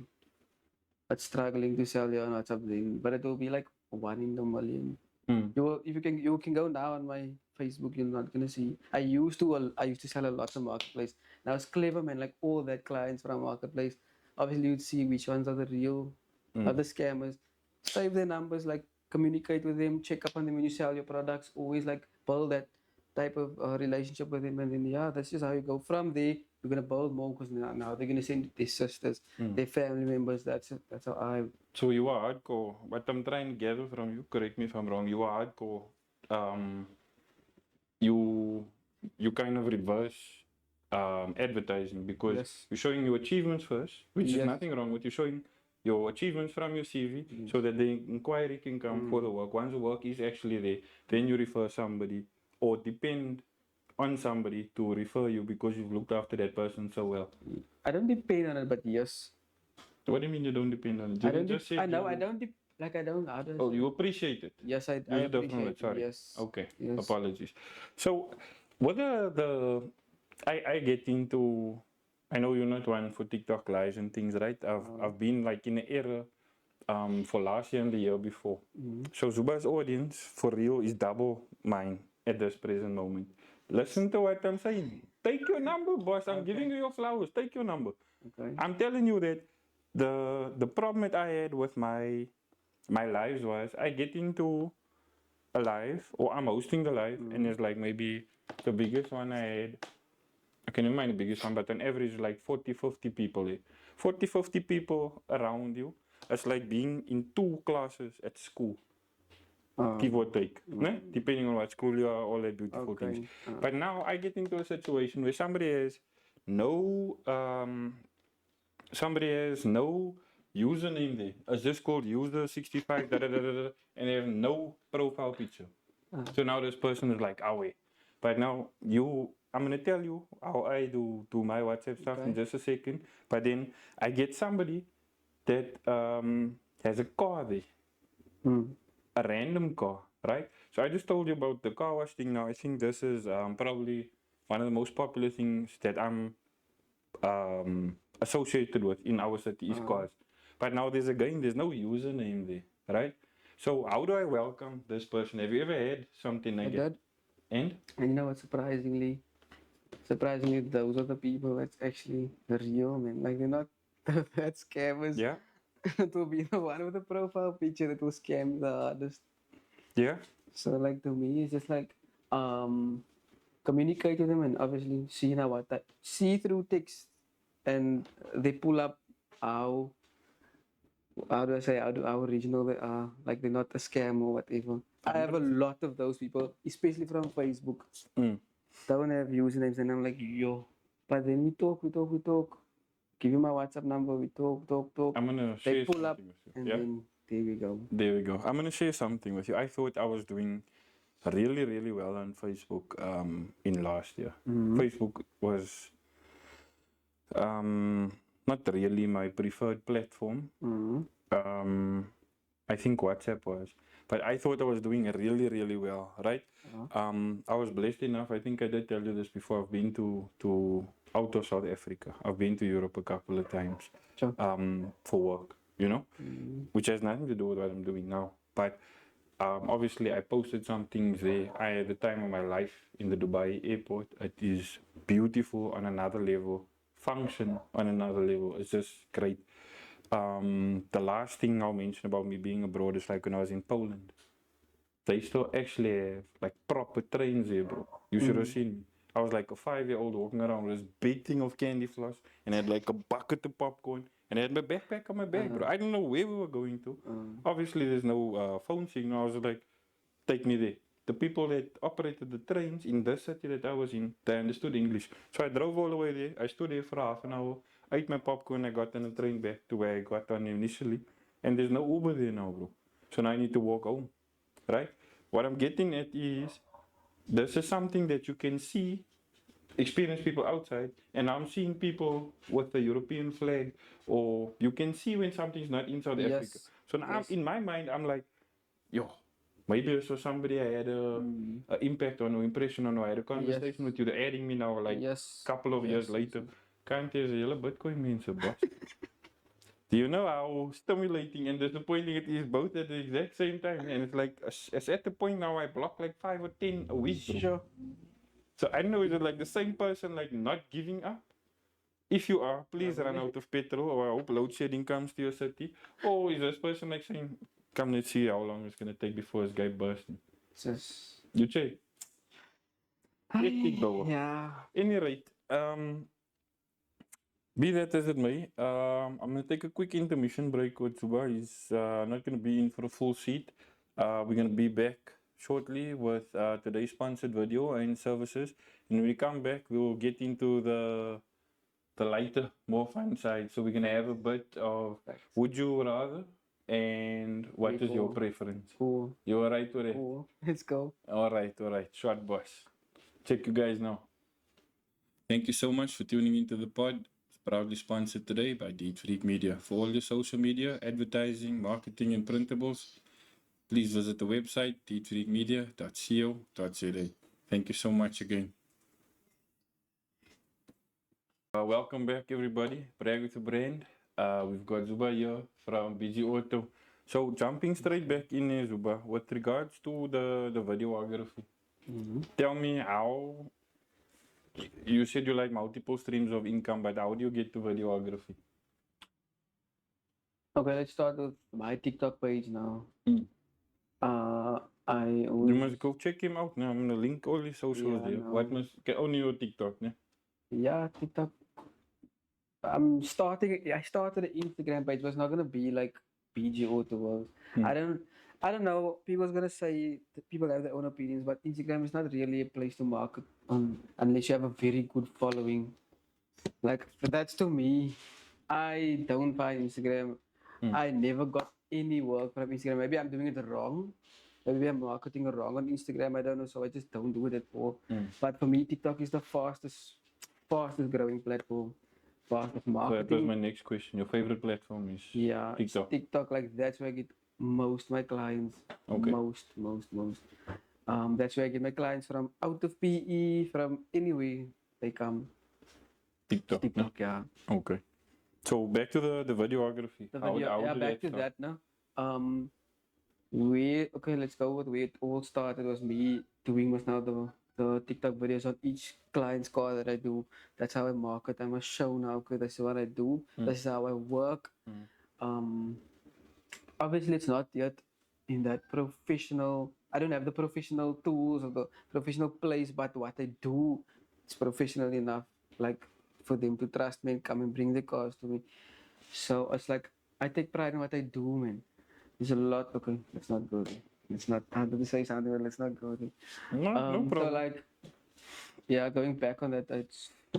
it's struggling to sell here on WhatsApp, then, but it will be like one in a million. Mm. You can go now on my Facebook, you're not gonna see. I used to sell a lot of marketplace. Now it's clever, man. Like all that clients from marketplace, obviously you'd see which ones are the real, are the scammers. Save their numbers, like communicate with them, check up on them when you sell your products. Always like build that type of relationship with them, and then yeah, that's just how you go. From there, you're gonna build more because now they're gonna send their sisters, their family members. That's it. That's how I. So you are hardcore. What I'm trying to gather from you, correct me if I'm wrong, you are hardcore. Um, you you kind of reverse advertising because Yes. you're showing your achievements first, which is Yes. nothing wrong with you showing your achievements from your CV so that the inquiry can come for the work. Once the work is actually there, then you refer somebody or depend on somebody to refer you because you've looked after that person so well. I don't depend on it, but yes. What do you mean you don't depend on it? I You don't. just said I know. you, I don't. Like I don't. How do I oh, say? you appreciate it. Yes, I Use a different appreciate word, it. sorry. Yes. Okay, Yes. apologies. So, what are I get into, I know you're not one for TikTok lives and things, right? I've been like in the era for last year and the year before. So, Zuba's audience for real is double mine at this present moment. Listen to what I'm saying. Take your number, boss. I'm giving you your flowers. Take your number. Okay. I'm telling you that the problem that I had with my lives was I get into a live or I'm hosting the live and it's like maybe the biggest one I had, I can remember the biggest one, but on average like 40, 50 people there. 40, 50 people around you. It's like being in 2 classes at school, give or take, né? Depending on what school you are, all that beautiful things. But now I get into a situation where somebody has no username there. It's just called user 65 da, da, da, da, da, and they have no profile picture. So now this person is like, away. But now I'm gonna tell you how I do my WhatsApp stuff in just a second. But then I get somebody that has a car there, a random car, right? So I just told you about the car wash thing. Now I think this is probably one of the most popular things that I'm associated with in our city is cars. But now there's no username there, right? So how do I welcome this person? Have you ever had something like that? Did. And And you know what? Surprisingly, those are the people that's actually the real man. Like they're not that scammers. yeah, It will be the one with the profile picture that will scam the hardest. yeah, So like to me, it's just like communicate with them and obviously see now what that see through text and they pull up how do I say how original they are. Like they're not a scam or whatever. I have a lot of those people, especially from Facebook. Don't have usernames and I'm like, yo. But then we talk. Give you my WhatsApp number, we talk. I'm gonna They share pull up something with you. and Yeah, then there we go. there we go. I'm gonna share something with you. I thought I was doing really, really well on Facebook in last year. Facebook was not really my preferred platform. I think WhatsApp was, but I thought I was doing really, really well, right? I was blessed enough. I think I did tell you this before. I've been to out of South Africa. I've been to Europe a couple of times Sure. for work, which has nothing to do with what I'm doing now. But obviously, I posted some things there. I had the time of my life in the Dubai airport. It is beautiful on another level, function on another level. It's just great. The last thing I'll mention about me being abroad is like when I was in Poland. They still actually have like proper trains there, bro. You should have seen me. I was like a 5-year-old walking around with this big thing of candy floss and I had like a bucket of popcorn and I had my backpack on my back, bro. I don't know where we were going to. Obviously, there's no phone signal. I was like, take me there. The people that operated the trains in the city that I was in, they understood English. So I drove all the way there. I stood there for half an hour, ate my popcorn, I got on the train back to where I got on initially. And there's no Uber there now, bro. So now I need to walk home, right? What I'm getting at is, this is something that you can see, experience people outside, and I'm seeing people with the European flag, or you can see when something's not in South Africa. So now in my mind, I'm like, yo, maybe this was somebody I had a impact on or impression on, or I had a conversation with you. They're adding me now, like couple of years later. Can't there's a hele Bitcoin mensen, boss. Do you know how stimulating and disappointing it is both at the exact same time? And it's like, it's at the point now I block like 5 or 10 a week, bro. Sure. So I know it's like the same person like not giving up. If you are, please run out of petrol, or I hope load shedding comes to your city. Or is this person like saying, come, let's see how long it's gonna take before this guy bursts? Just. You check. Hectic, bro. Yeah. Any rate, be that as it may, I'm gonna take a quick intermission break with Zuba. He's not gonna be in for a full seat. We're gonna be back shortly with today's sponsored video and services. And when we come back, we'll get into the lighter, more fun side. So we're gonna have a bit of would you rather and what is your preference. Cool. You alright with it? Cool. Let's go. Alright. Short boss. Check you guys now. Thank you so much for tuning into the pod. It's proudly sponsored today by Deed Freak Media. For all your social media, advertising, marketing, and printables, please visit the website deedfreakmedia.co.za. Thank you so much again. Welcome back, everybody. Brag with the brand. We've got Zuba here from BG Auto. So jumping straight back in there, Zuba, with regards to the videography, tell me how. You said you like multiple streams of income, but how do you get to videography? Okay, let's start with my TikTok page now. Mm. I You always, must go check him out now. I'm gonna link all his socials Yeah, there. no. What must get only your TikTok, ne? yeah, TikTok. I started an Instagram page. It was not gonna be like BG Auto World. Hmm. I don't know. People's gonna say that people have their own opinions, but Instagram is not really a place to market on unless you have a very good following. Like that's to me. I don't find Instagram. I never got any work from Instagram. Maybe I'm doing it wrong. Maybe I'm marketing wrong on Instagram. I don't know. So I just don't do it at all. But for me, TikTok is the fastest growing platform. Fastest So that was marketing. my next question. Your favorite platform is Yeah, it's TikTok. TikTok. Like that's where I get most my clients. Okay. Most. That's where I get my clients from out of PE, from anywhere they come. TikTok. ne? TikTok, yeah. Okay. So back to the videography. The How video, yeah, did back to start? that now. Let's go with where it all started was me doing was now the TikTok videos on each client's car that I do. That's how I market. I'm a show now. Okay, this is what I do. This is how I work. Obviously, it's not yet in that professional. I don't have the professional tools or the professional place, but what I do, it's professional enough, like for them to trust me and come and bring the cars to me. So it's like I take pride in what I do, man. There's a lot. Okay, let's not go there. Let's not. I wanted to say something, but let's not go there. No So problem. like, yeah, going back on that, I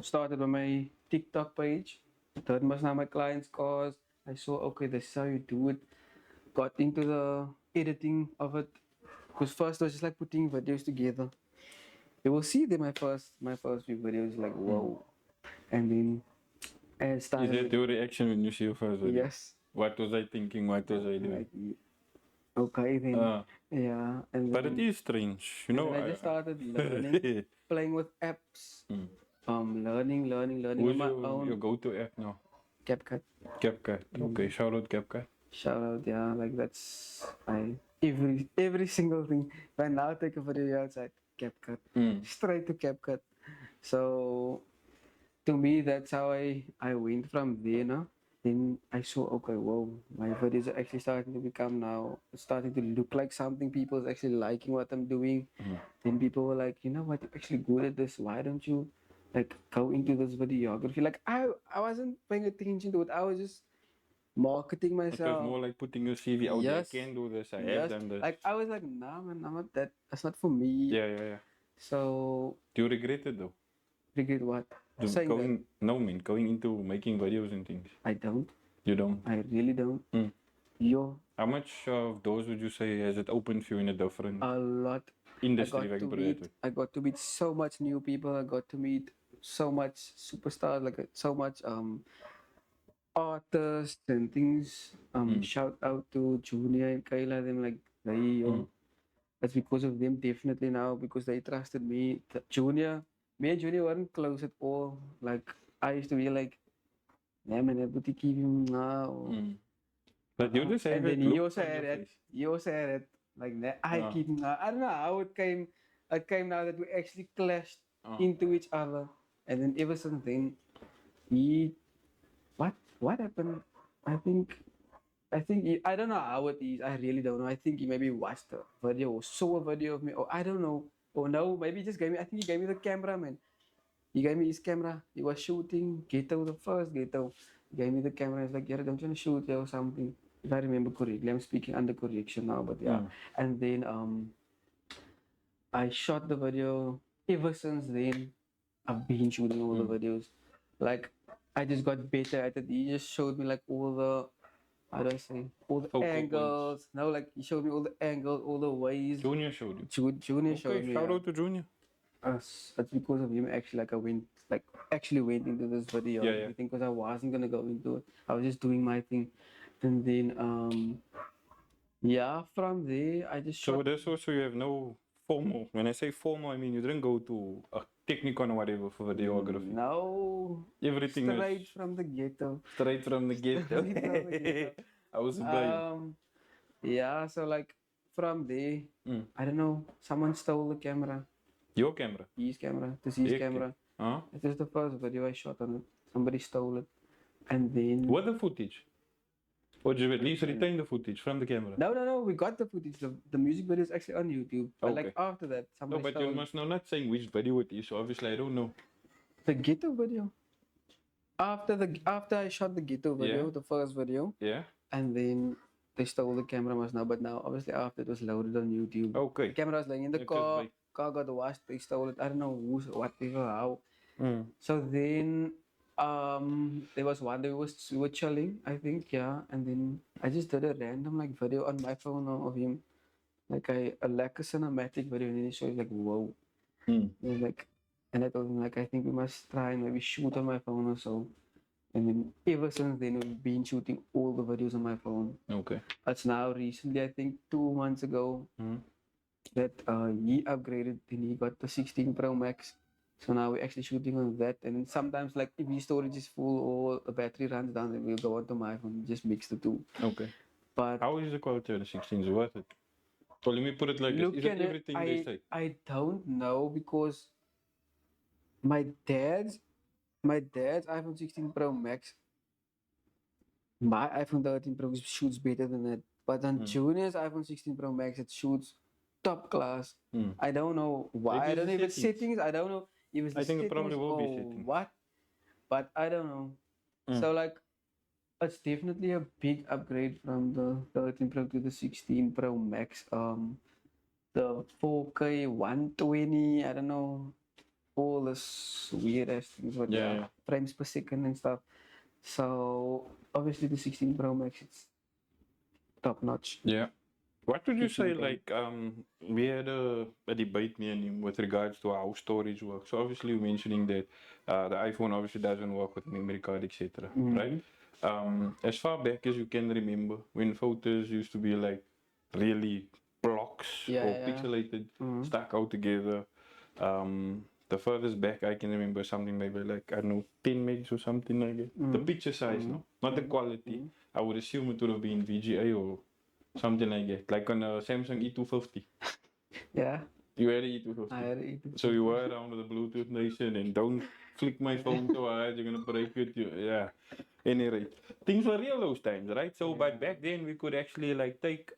started on my TikTok page. That was now my clients' cars. I saw, okay, this is how you do it. Got into the editing of it. Because first I was just like putting videos together. You will see them my first few videos like whoa. And then I Is started. that your reaction when you see your first video? Yes. What was I thinking? What was I doing? Like, okay then. Yeah. And But then, it is strange, you and know. then I just started learning, playing with apps. Learning Who's on my your own. go-to app now? CapCut. CapCut. Okay, shout out CapCut. Shout out, yeah. Like that's every single thing. If I now take a video outside, CapCut. Straight to CapCut. So to me that's how I went from there now. Then I saw, okay, whoa, my videos are actually starting to become now, starting to look like something. People's actually liking what I'm doing. Then people were like, you know what, you're actually good at this. Why don't you like go into this videography? Like I wasn't paying attention to it. I was just marketing It was myself. more like putting your CV out there. I can do this. I have done this. Like I was like, nah, man, I'm not that. That's not for me. Yeah. So Do you regret it though? regret what? Saying that No, man, going into making videos and things. I don't. You don't. I really don't. Yo, How much of those would you say has it opened for you in a different a lot. industry? I got to meet so much new people. I got to meet so much superstars, like so much artists and things. Shout out to Junior and Kayla. Them like they. That's because of them definitely now because they trusted me. Me and Junior weren't close at all. Like I used to be like Yeah, man, I put to keep him now. But you just have And it then he look also on your had it. face. He also had it like that. I Ah. keep him now. I don't know how it came. It came now that we actually clashed Ah. into each other, and then ever since then, he what happened? I think I don't know how it is. I really don't know. I think he maybe watched the video or saw a video of me, or I don't know. Or no, maybe he just gave me. I think he gave me the camera, man. He gave me his camera. He was shooting ghetto, the first ghetto. He gave me the camera. He's like, yeah, don't you want to shoot here or something? If I remember correctly, I'm speaking under correction now, but yeah. And then I shot the video. Ever since then, I've been shooting all the videos. Like I just got better at it. He just showed me like all the how do I say all the Focal angles. No, like he showed me all the angles, all the ways. Junior showed you. Junior showed Okay, me. shout Yeah. out to Junior. That's because of him actually like I went like actually went into this video Yeah, and yeah. everything because I wasn't gonna go into it. I was just doing my thing. And then yeah, from there I just So shot that's also you have no formal. When I say formal, I mean you didn't go to a technicon or whatever for videography. no Everything straight is from the ghetto. straight from the ghetto. Straight from the ghetto. I was by Yeah, so like from there, I don't know, someone stole the camera. your camera. His camera. This is his camera. Huh? It was the first video I shot on it. Somebody stole it. And then What the footage? Or did you at least retain the footage from the camera? No, we got the footage. The music video is actually on YouTube. But like Okay. after that, No, somebody but stole you must know not saying which video it is, so obviously I don't know. the ghetto video. After I shot the ghetto video, Yeah. the first video, Yeah? and then they stole the camera must now. But now obviously after it was loaded on YouTube. Okay. The camera was laying in the It was car. like- Car got washed. They stole it. I don't know who's whatever how. Mm. So then there was one day we were chilling, I think, yeah, and then I just did a random like video on my phone of him. Like a like a cinematic video and then he showed like whoa. Mm. And he's like and I told him like I think we must try and maybe shoot on my phone or so. And then ever since then we've been shooting all the videos on my phone. Okay. It's now recently I think 2 months ago Mm. that he upgraded and he got the 16 Pro Max. So now we're actually shooting on that. And then sometimes like if his storage is full or the battery runs down, then we'll go onto my phone and just mix the two. Okay. But How is the quality of the 16? Is it worth it? Well, let me put it like this. Is it at it, everything they say? I don't know because my dad's iPhone 16 Pro Max, my iPhone 13 Pro shoots better than that. But on Junior's iPhone 16 Pro Max, it shoots top class. Mm. I don't know why. Maybe I don't know if it's it's settings. settings. I don't know if it's the I think it probably settings will be or settings. what. But I don't know. So like, it's definitely a big upgrade from the 13 Pro to the 16 Pro Max. The 4K 120. I don't know. All this weird ass things with Yeah. frames per second and stuff. So obviously the 16 Pro Max it's top notch. Yeah. What would you say, 15K. like, we had a debate, me and him, with regards to how storage works. So obviously you're mentioning that the iPhone obviously doesn't work with memory card, etc. Right? As far back as you can remember, when photos used to be like really blocks or pixelated, stuck out together. The furthest back I can remember something maybe like, I don't know, 10 megs or something like that. The picture size, no? Not the quality. I would assume it would have been VGA or something like that. Like on a Samsung E250. Yeah. You had an E250. I had it. So you were around with the Bluetooth nation and don't flick my phone so hard, you're gonna break it. Yeah. Any rate. Things were real those times, right? So but back then we could actually like take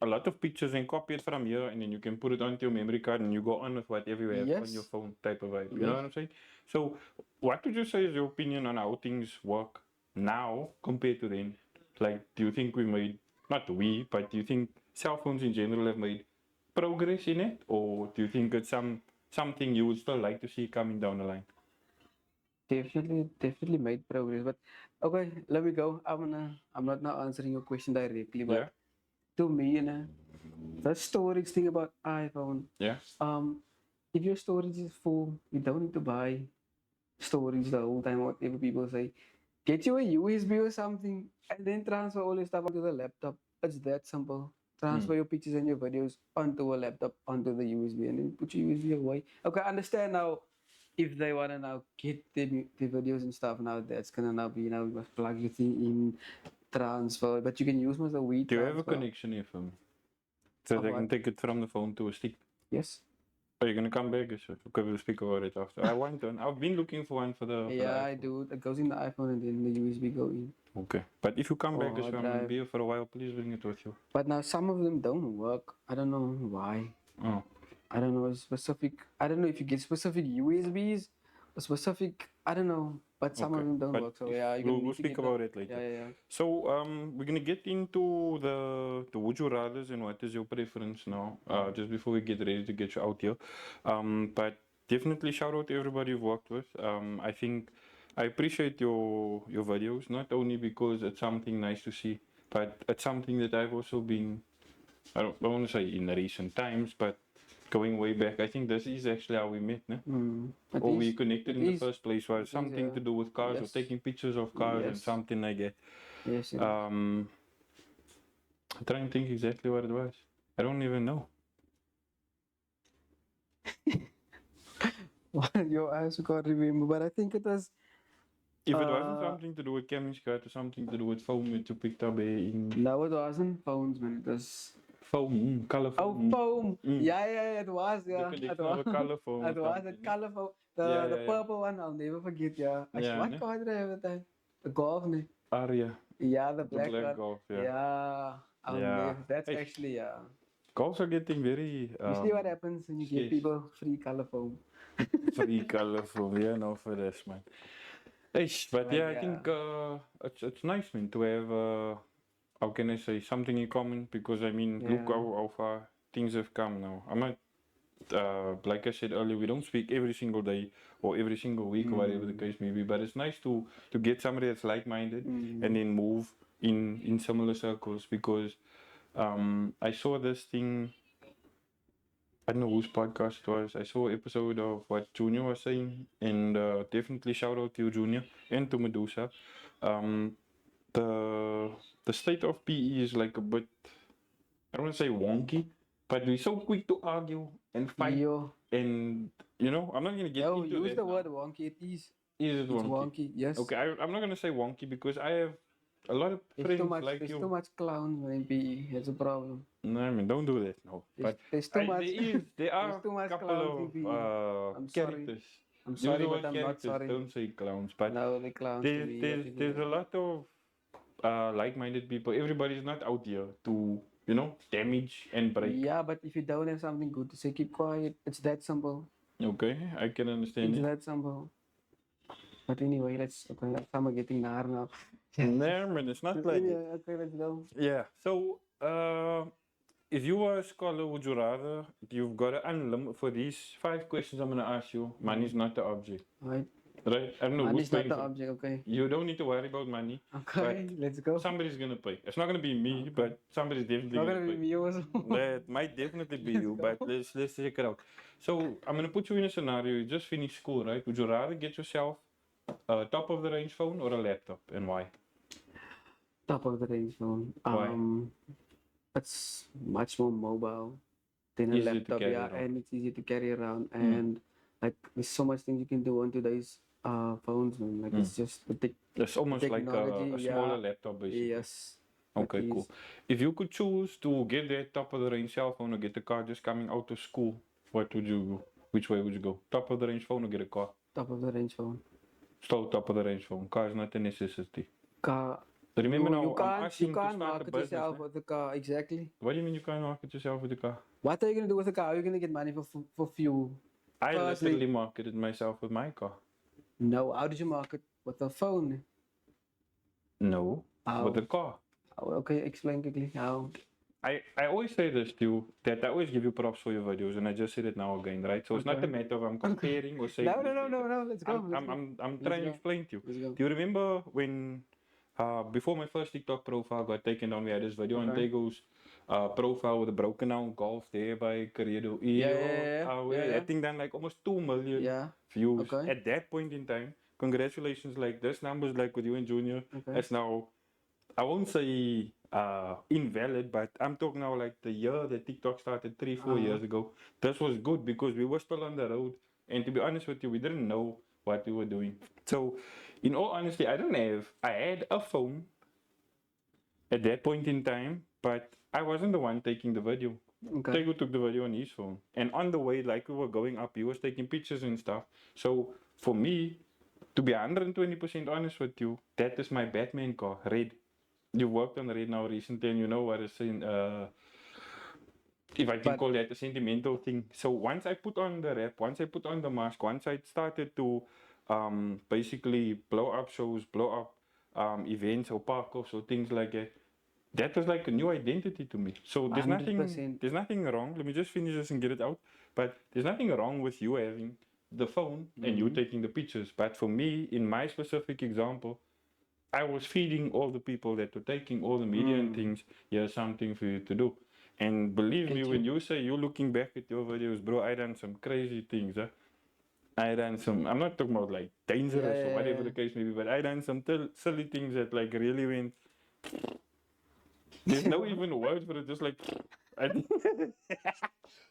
a lot of pictures and copy it from here and then you can put it onto your memory card and you go on with whatever you have on your phone type of vibe. You know what I'm saying? So what would you say is your opinion on how things work now compared to then? Like, do you think we made, not we, but do you think cell phones in general have made progress in it? Or do you think it's something you would still like to see coming down the line? Definitely made progress. But okay, let me go. I'm not now answering your question directly, but Yeah? to me, you know, the storage thing about iPhone. Yeah? If your storage is full, you don't need to buy storage the whole time, whatever people say. Get you a USB or something and then transfer all your stuff onto the laptop. It's that simple. Transfer your pictures and your videos onto a laptop, onto the USB, and then put your USB away. Okay, I understand now. if they wanna now get the videos and stuff now, that's gonna now be now you must plug your thing in, transfer, but you can use most of the Wii Do you have a transfer. connection here for me? So Of that I can what? take it from the phone to a stick. Yes. Are you gonna come back? Okay, we'll speak about it after. I want one. I've been looking for one for the. Yeah, I iPhone. do. It goes in the iPhone and then the USB go in. Okay, but if you come back Or as well, I'm gonna drive. be here for a while. Please bring it with you. But now some of them don't work. I don't know why. Oh, I don't know specific. I don't know if you get specific USBs or specific. I don't know. But some of okay. them don't But work. So yeah, you we'll need to speak get about it later. Yeah. So we're gonna get into the would you rather's and what is your preference now. Just before we get ready to get you out here. But definitely shout out to everybody you've worked with. I think I appreciate your videos, not only because it's something nice to see, but it's something that I've also been. I don't want to say in recent times, but going way back, I think this is actually how we met, no? It Or we is. connected It in the is. first place was It is, something yeah. to do with cars or Yes. taking pictures of cars and Yes. something like that. Yes. I'm trying to think exactly what it was. I don't even know. Yo, I also can't remember, but I think it was. If it wasn't Uh, something to do with chemistry or something to do with foam that you picked up in No, it wasn't phones, man. It was. foam, color Oh, foam. foam. Mm. Yeah, it was. The Yeah, it connection was. of a color foam or It was a something. color foam. Yeah, The yeah. purple one, I'll never forget. Yeah. Yeah, What ne? car did I have at the time? The Golf, ne? Aria, Yeah, the the black black one. golf, yeah. Yeah, I'll Yeah. never. That's Hey, actually, yeah. golfs are getting very You see what happens when you give scarce. people free color foam? Free color foam, yeah, no for this man. Eish, but But yeah, I yeah. think it's nice, man, to have how can I say something in common because I mean, look Yeah. how far things have come now. I'm not like I said earlier, we don't speak every single day or every single week or whatever the case may be. But it's nice to get somebody that's like-minded and then move in similar circles because I saw this thing. I don't know whose podcast it was. I saw an episode of what Junior was saying, and definitely shout out to you, Junior, and to Medusa. Um, the the state of PE is like a bit, I don't want to say wonky, but we're so quick to argue and fight, Yo, and I'm not gonna get yo, into use that the now. word wonky. It is. Is it It's wonky? wonky. Yes. Okay, I'm not gonna say wonky because I have a lot of friends like There's you. too much clowns in PE. That's a problem. No, I mean don't do that. No, but There's too much. there are There's too much couple clowns in of PE. I'm sorry. characters. I'm Use sorry, the but word I'm not characters, sorry. don't say clowns. But No, the clowns to me. there's a lot of like-minded people. Everybody's not out here to damage and break. Yeah, but if you don't have something good to say, keep quiet. It's that simple. Okay, I can understand It's it. that simple. But anyway, okay, I'm getting nar now. No, man, it's not like it. Okay, let's go. Yeah. So, if you were a scholar, would you rather you've got an unlimited for these 5 questions I'm gonna ask you? Money's not the object, Right. right? I don't know Money who's is not paying the for. object, okay. You don't need to worry about money. Okay, let's go. Somebody's gonna pay. It's not gonna be me, but somebody's definitely Not gonna gonna be pay. me also. That might definitely be Let's you, go. but let's check it out. So I'm gonna put you in a scenario. You just finished school, right? Would you rather get yourself a top of the range phone or a laptop, and why? Top of the range phone. Why? It's much more mobile than a Easy to laptop, carry yeah, around. and it's easy to carry around. And like there's so much things you can do on today's phones, man. Like it's just It's almost like a technology, smaller yeah. laptop, basically. Yes. Okay, it cool. is. If you could choose to get that top of the range cell phone or get the car just coming out of school, what would you go? Which way would you go? Top of the range phone or get a car? Top of the range phone. Still top of the range phone. Car is not a necessity. Car. Remember now, you I'm can't asking you to can't start a market business. yourself Ne? with the car, exactly. What do you mean you can't market yourself with the car? What are you gonna do with the car? How are you gonna get money for fuel? I Firstly- literally marketed myself with my car. No, how did you market with the phone? No, How? with the car. Okay, explain quickly how. I always say this to you, that I always give you props for your videos, and I just said it now again, right? So it's not a Okay. matter of I'm comparing or saying. No, this better. no. Let's go. let's go. I'm Let's trying to go. explain to you. Let's go. Do you remember when, before my first TikTok profile got taken down, we had this video on Okay. Tego's profile with a broken down golf there by Caredo. Yeah. That thing done like almost 2 million Yeah. views. Okay. At that point in time, congratulations, like this numbers like with you and Junior, Okay. it's now, I won't say invalid, but I'm talking now like the year that TikTok started 3-4 years ago. This was good because we were still on the road And to be honest with you, we didn't know what we were doing. So, in all honesty, I had a phone at that point in time, but I wasn't the one taking the video. Okay. Tego took the video on his phone. And on the way, like we were going up, he was taking pictures and stuff. So for me, to be 120% honest with you, that is my Batman car, red. You worked on red now recently, and you know what is in, if I can But- call that a sentimental thing. So once I put on the wrap, once I put on the mask, once I started to basically blow up shows, blow up events or parkours or things like that was like a new identity to me. So there's 100%. nothing wrong. Let me just finish this and get it out. But there's nothing wrong with you having the phone and you taking the pictures. But for me, in my specific example, I was feeding all the people that were taking all the media and things. Here's something for you to do. And believe me, when you say you're looking back at your videos, bro, I done some crazy things. Huh? I done some. I'm not talking about like dangerous or whatever the case may be, but I done some silly things that like really went. There's no even words for it. Just like, I think,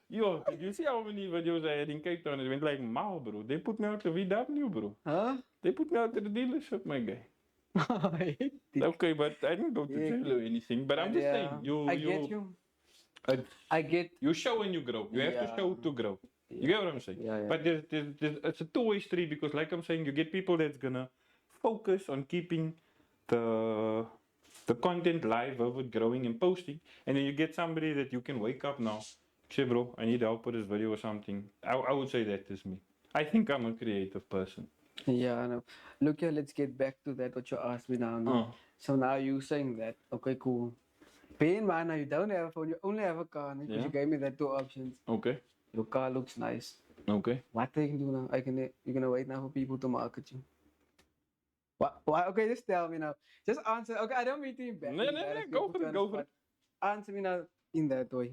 yo, did you see how many videos I had in Cape Town? It went like wow, bro. They put me out to VW, bro. Huh? They put me out to the dealership, my guy. I hate it. Okay, but I didn't go to jail or anything. But I'm just saying, I get you. Uh, I get. you show and you grow. You have to show to grow. You get what I'm saying? Yeah, yeah. But there's it's a two-way street because, like I'm saying, you get people that's gonna focus on keeping the content live, vivid, growing, and posting, and then you get somebody that you can wake up now. Say, bro, I need help with this video or something. I would say that is me. I think I'm a creative person. Yeah, I know. Look here, let's get back to that what you asked me now. So now you saying that, okay, cool. Bear in mind now you don't have a phone, you only have a car because Yeah. you gave me that two options. Okay. Your car looks nice. Okay. What are you gonna do now? You're gonna wait now for people to market you. What? Okay, just tell me now. Just answer. Okay, I don't mean to embarrass No, go for it, go for it. Answer me now in that way.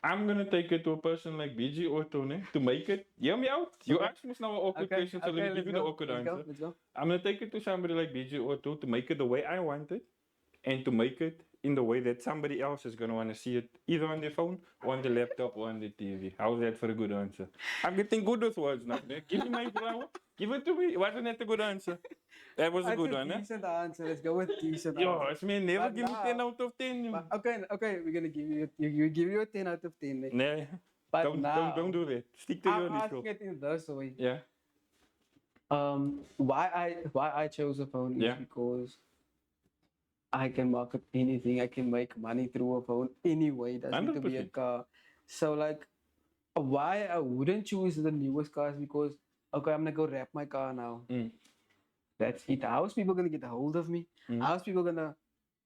I'm gonna take it to a person like BG Otto, ne? To make it. Hear me out. You Okay. asked me now an awkward question, so let me give you the awkward answer. Let's go. I'm gonna take it to somebody like BG Otto to make it the way I want it, and to make it in the way that somebody else is gonna want to see it, either on their phone, or on the laptop, or on the TV. How's that for a good answer? I'm getting good with words now. Ne? Give me my flower. Give it to me. Wasn't that a good answer? That was a good one, That's a eh? decent answer. Let's go with decent Yo, answer. it's me never But give me 10 now- out of 10. You. Okay, we're gonna give you give you a 10 out of 10. Eh? Nah, But don't do that. Stick to your I'm initial. asking it in this way. Yeah. Why I chose a phone is Yeah. because I can market anything. I can make money through a phone anyway. It doesn't need to be a 100%. car. So like, why I wouldn't choose the newest cars because okay, I'm gonna go wrap my car now. That's it. How's people gonna get a hold of me? How's people gonna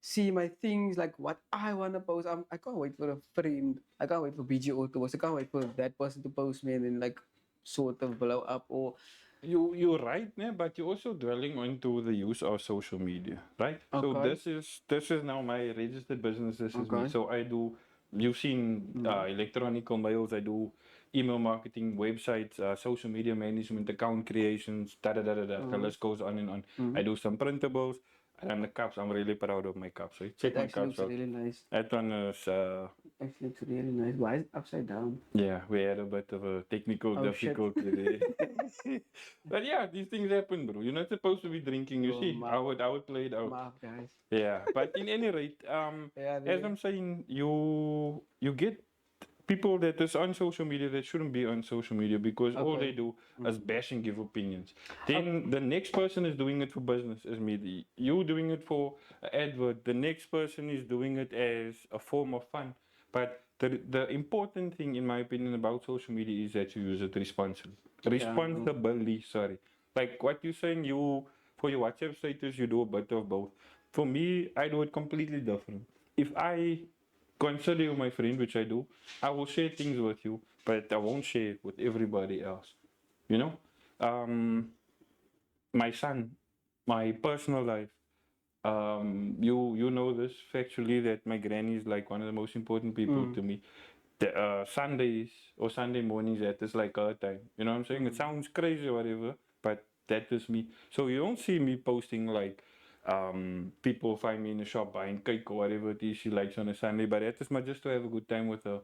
see my things like what I wanna post? I can't wait for a friend. I can't wait for BGO to post. I can't wait for that person to post me and then like sort of blow up or You're right, né? But you're also dwelling onto the use of social media, right? So Okay. this is now my registered business. This is me. Okay. So I do. You've seen electronic mails. I do email marketing, websites, social media management, account creations. Da da da da da. The list goes on and on. I do some printables. And the cups. I'm really proud of my cups. So check it my actually cups looks out. really nice. That one is. Actually looks really nice. Why is it upside down? Yeah, we had a bit of a technical Oh, shit. difficulty there. But yeah, these things happen, bro. You're not supposed to be drinking. You Oh, see, my- I would play it out. Maaf, guys. Yeah, but in any rate, Yeah, as I'm saying, you get people that is on social media that shouldn't be on social media because all Okay. they do is bash and give opinions. Then the next person is doing it for business, as me. You doing it for an advert. The next person is doing it as a form of fun. But the important thing, in my opinion, about social media is that you use it responsibly. Responsibly, sorry. Like what you're saying, you for your WhatsApp status, you do a bit of both. For me, I do it completely different. If I consider you my friend, which I do, I will share things with you, but I won't share it with everybody else. You know? My son, my personal life. You know this factually that my granny is like one of the most important people to me. The Sundays or Sunday mornings, that is like her time. You know what I'm saying? It sounds crazy or whatever, but that is me. So you don't see me posting like people find me in the shop buying cake or whatever it is she likes on a Sunday, but that is my just to have a good time with her.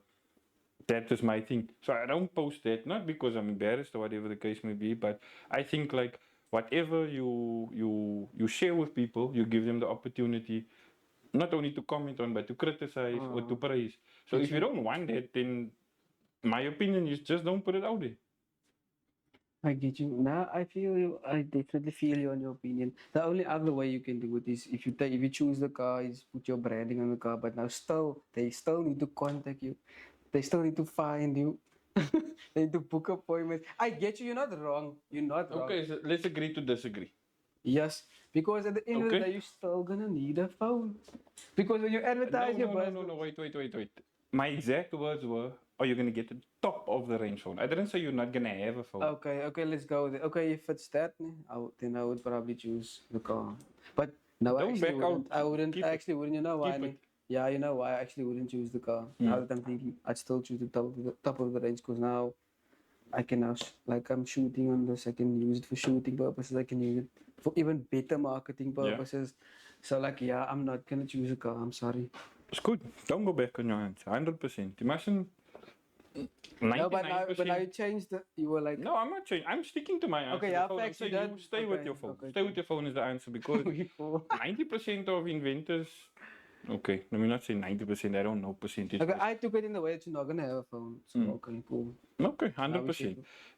That is my thing. So I don't post that not because I'm embarrassed or whatever the case may be, but I think like whatever you share with people, you give them the opportunity not only to comment on but to criticize or to praise. So if you don't want that, then my opinion is just don't put it out there. I get you. Now I feel you. I definitely feel you on your opinion. The only other way you can do it is if you choose the car, is put your branding on the car. But now they still need to contact you. They still need to find you. They need to book appointments. I get you. You're not wrong. You're not wrong. Okay, so let's agree to disagree. Yes, because at the end of the Okay. day, you're still gonna need a phone. Because when you advertise your business, No, wait. My exact words were, are you gonna get the top of the range phone? I didn't say you're not gonna have a phone. Okay, let's go with it. Okay, if it's that, then I would probably choose the car. But no, Don't back out. I wouldn't. Keep I it. actually wouldn't. You know why? Keep it. Yeah, you know why I actually wouldn't choose the car. Now that I'm thinking, I'd still choose the top of the range because now I can now like I'm shooting on this. I can use it for shooting purposes. I can use it for even better marketing purposes. So like, yeah, I'm not gonna choose a car. I'm sorry. It's good. Don't go back on your hands. 100%. You mustn't. 99%. No, but now you changed the. You were like, No, I'm not changing. I'm sticking to my answer. Okay, The yeah, phone. I'm facts, you saying done. you stay with Okay, your phone. okay, Stay with your phone is the answer because 90% of inventors. Okay, let me not say 90%. I don't know percentage. Okay, I took it in the way that you're not gonna have a phone. So okay, cool. Okay, Now we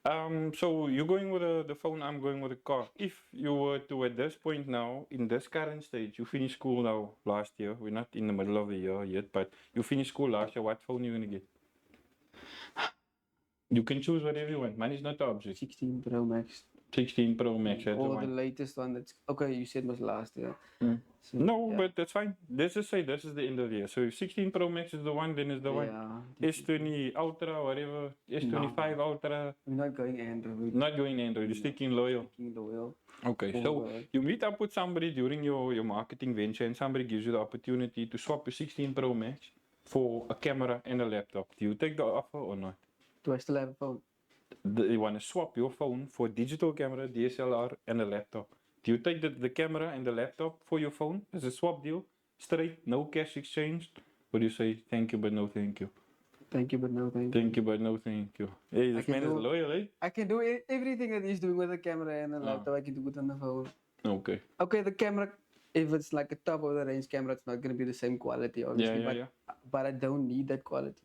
100%. So you're going with the phone, I'm going with a car. If you were to, at this point now, in this current stage, you finished school now last year. We're not in the middle of the year yet, but you finished school last year. What phone are you going to get? You can choose whatever you want. Money is not the object. 16 Pro Max. 16 Pro Max, that's the Or the one. latest one that's okay. You said was last year. So, No, yeah. but that's fine. Let's just say this is the end of the year. So if 16 Pro Max is the one, then it's the one. Yeah. S20 Ultra, whatever. S25 Ultra. We're not going Android. Not going Android. You're sticking loyal. Sticking loyal. Okay, so you meet up with somebody during your marketing venture and somebody gives you the opportunity to swap your 16 Pro Max for a camera and a laptop. Do you take the offer or not? Do I still have a phone? You want to swap your phone for a digital camera, DSLR, and a laptop. Do you take the camera and the laptop for your phone as a swap deal? Straight, no cash exchange? Or do you say thank you but no thank you? Thank you, but no thank you. Thank you but no thank you. Hey, this man is loyal, eh? I can do everything that he's doing with the camera and the laptop. I can do it on the phone. Okay. Okay, the camera, if it's like a top of the range camera, it's not going to be the same quality, obviously. But I don't need that quality.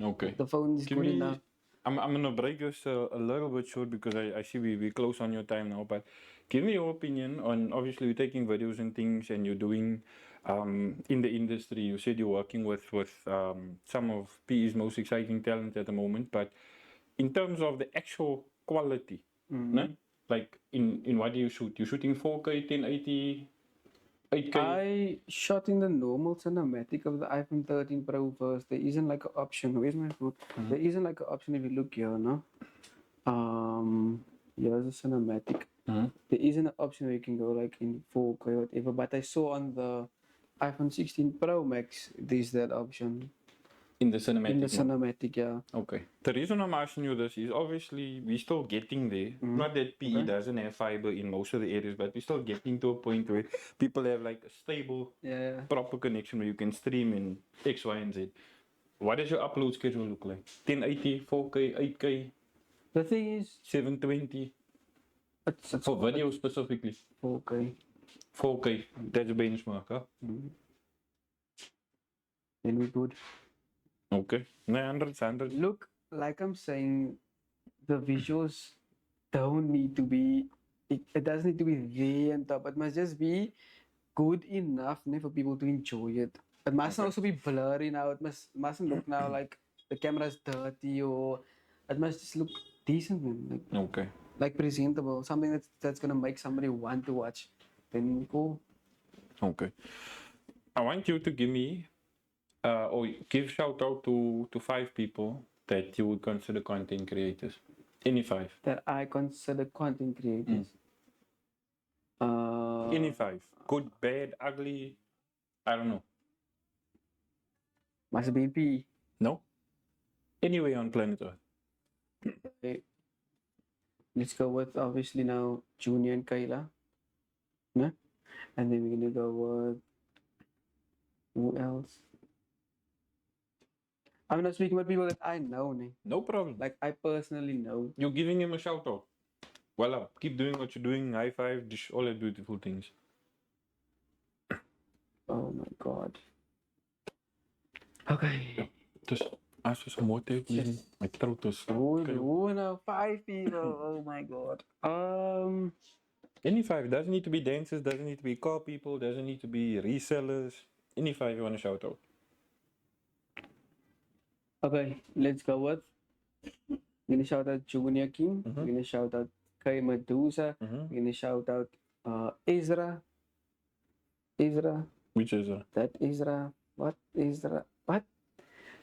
Okay. The phone is good enough. I'm gonna break this a little bit short because I see we're close on your time now. But give me your opinion on, obviously you're taking videos and things and you're doing in the industry. You said you're working with some of PE's most exciting talent at the moment. But in terms of the actual quality, no? Like in what do you shoot? You're shooting 4K, 1080, 8K. I shot in the normal cinematic of the iPhone 13 Pro first. There isn't like an option. Where's my phone? There isn't like an option if you look here, no? Here's a cinematic. There isn't an option where you can go like in 4K or whatever. But I saw on the iPhone 16 Pro Max, there's that option. In the cinematic. In the cinematic, yeah. Okay. The reason I'm asking you this is obviously we're still getting there. Not that PE doesn't have fiber in most of the areas, but we're still getting to a point where people have like a stable, proper connection where you can stream in X, Y, and Z. What does your upload schedule look like? 1080, 4K, 8K? The thing is, 720? it's For video specifically? 4K. 4K. That's a benchmark, huh? Then we're good. Okay. 100. Look, like I'm saying, the visuals don't need to be, it doesn't need to be there and top. It must just be good enough for people to enjoy it. It mustn't also be blurry now. It mustn't look now like the camera's dirty, or it must just look decent, man. Like presentable. Something that's gonna make somebody want to watch. Then cool. Okay. I want you to give me or give shout out to 5 people that you would consider content creators. Any 5. That I consider content creators. Any 5. Good, bad, ugly. I don't know. Must be P. No? Anyway on planet Earth. Okay. Let's go with obviously now Junior and Kayla. No? And then we're gonna go with who else? I'm not speaking about people that I know, ne? No problem. Like I personally know. You're giving him a shout out. Voila. Keep doing what you're doing. High five. Just all that beautiful things. Oh my god. Okay. Dus als we zo mooi tegen my throat is. Oh no, 5 people. Oh my god. Any five. Doesn't need to be dancers. Doesn't need to be car people. Doesn't need to be resellers. Any five you want to shout out. Okay, let's go with. We're gonna shout out Junior King. Mhm. We're gonna shout out K Medusa. Mm-hmm. We're gonna shout out Ezra. Ezra. Which is That Ezra. What Ezra? What?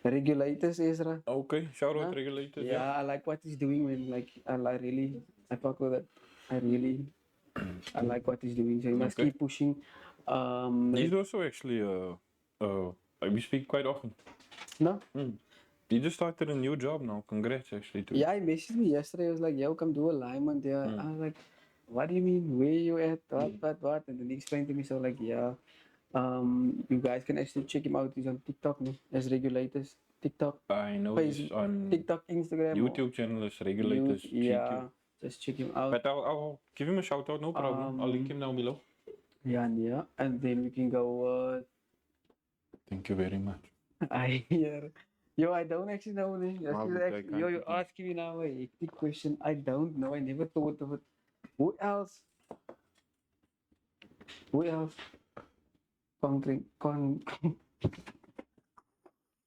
Regulators Ezra. okay. Shout out Huh? regulators. Yeah, I like what he's doing, man. Like I fuck with it. I like what he's doing. So he must Okay. keep pushing. He's also actually we speak quite often. No? He just started a new job now. Congrats actually too. Yeah, he messaged me yesterday. He was like, yo, come do alignment there. I was like, what do you mean? Where you at? What? And then he explained to me, so like, yeah. You guys can actually check him out. He's on TikTok, man, as regulators. TikTok, I know he's on TikTok, Instagram. YouTube channel as regulators. Yeah, GQ. just check him out. But I'll give him a shout out, no problem. I'll link him down below. Yeah. And then we can go, Thank you very much. Yo, I don't actually know. You're asking me now a hectic question. I don't know. I never thought of it. Who else? Content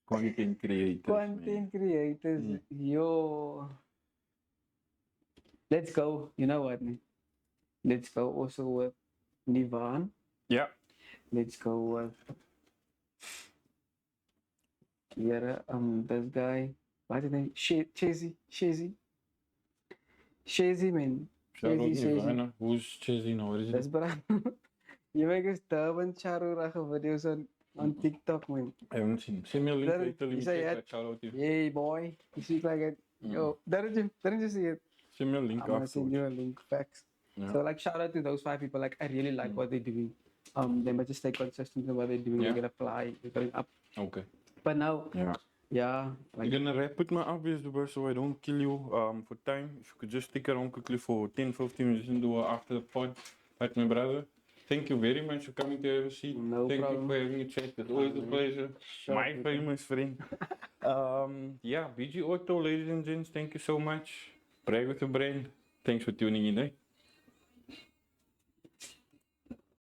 Content creators. Content creators. Yo. Let's go. You know what, man? Let's go also with Nivan. Yeah. Let's go with this guy. What's his name? Shazy, man. Shout out Shazy. Nirvana. Who's Chizzy now? What is That's it? bra. You make us turban charurage videos on TikTok, man. I haven't seen him. Send me a link That- later. Let you me say check it? that. Shout out to you. Yay, boy. You speak like it. Yo, didn't you see it? Send me a link I'm gonna send afterwards. you a link. Facts. Yeah. So like shout out to those 5 people. Like I really like what they're doing. They must just stay consistent in what they're doing. Yeah. They get apply. They're going up. Okay. But now, Yeah. yeah, like We're gonna wrap it my obvious so I don't kill you for time. If you could just stick around quickly for 10-15 minutes and do after the pod. But my brother, thank you very much for coming to have a seat. No Thank problem. you for having a chat. It's always a pleasure. Sure, My people. famous friend. Yeah, BG Auto, ladies and gents, thank you so much. Brag with the brand. Thanks for tuning in, eh?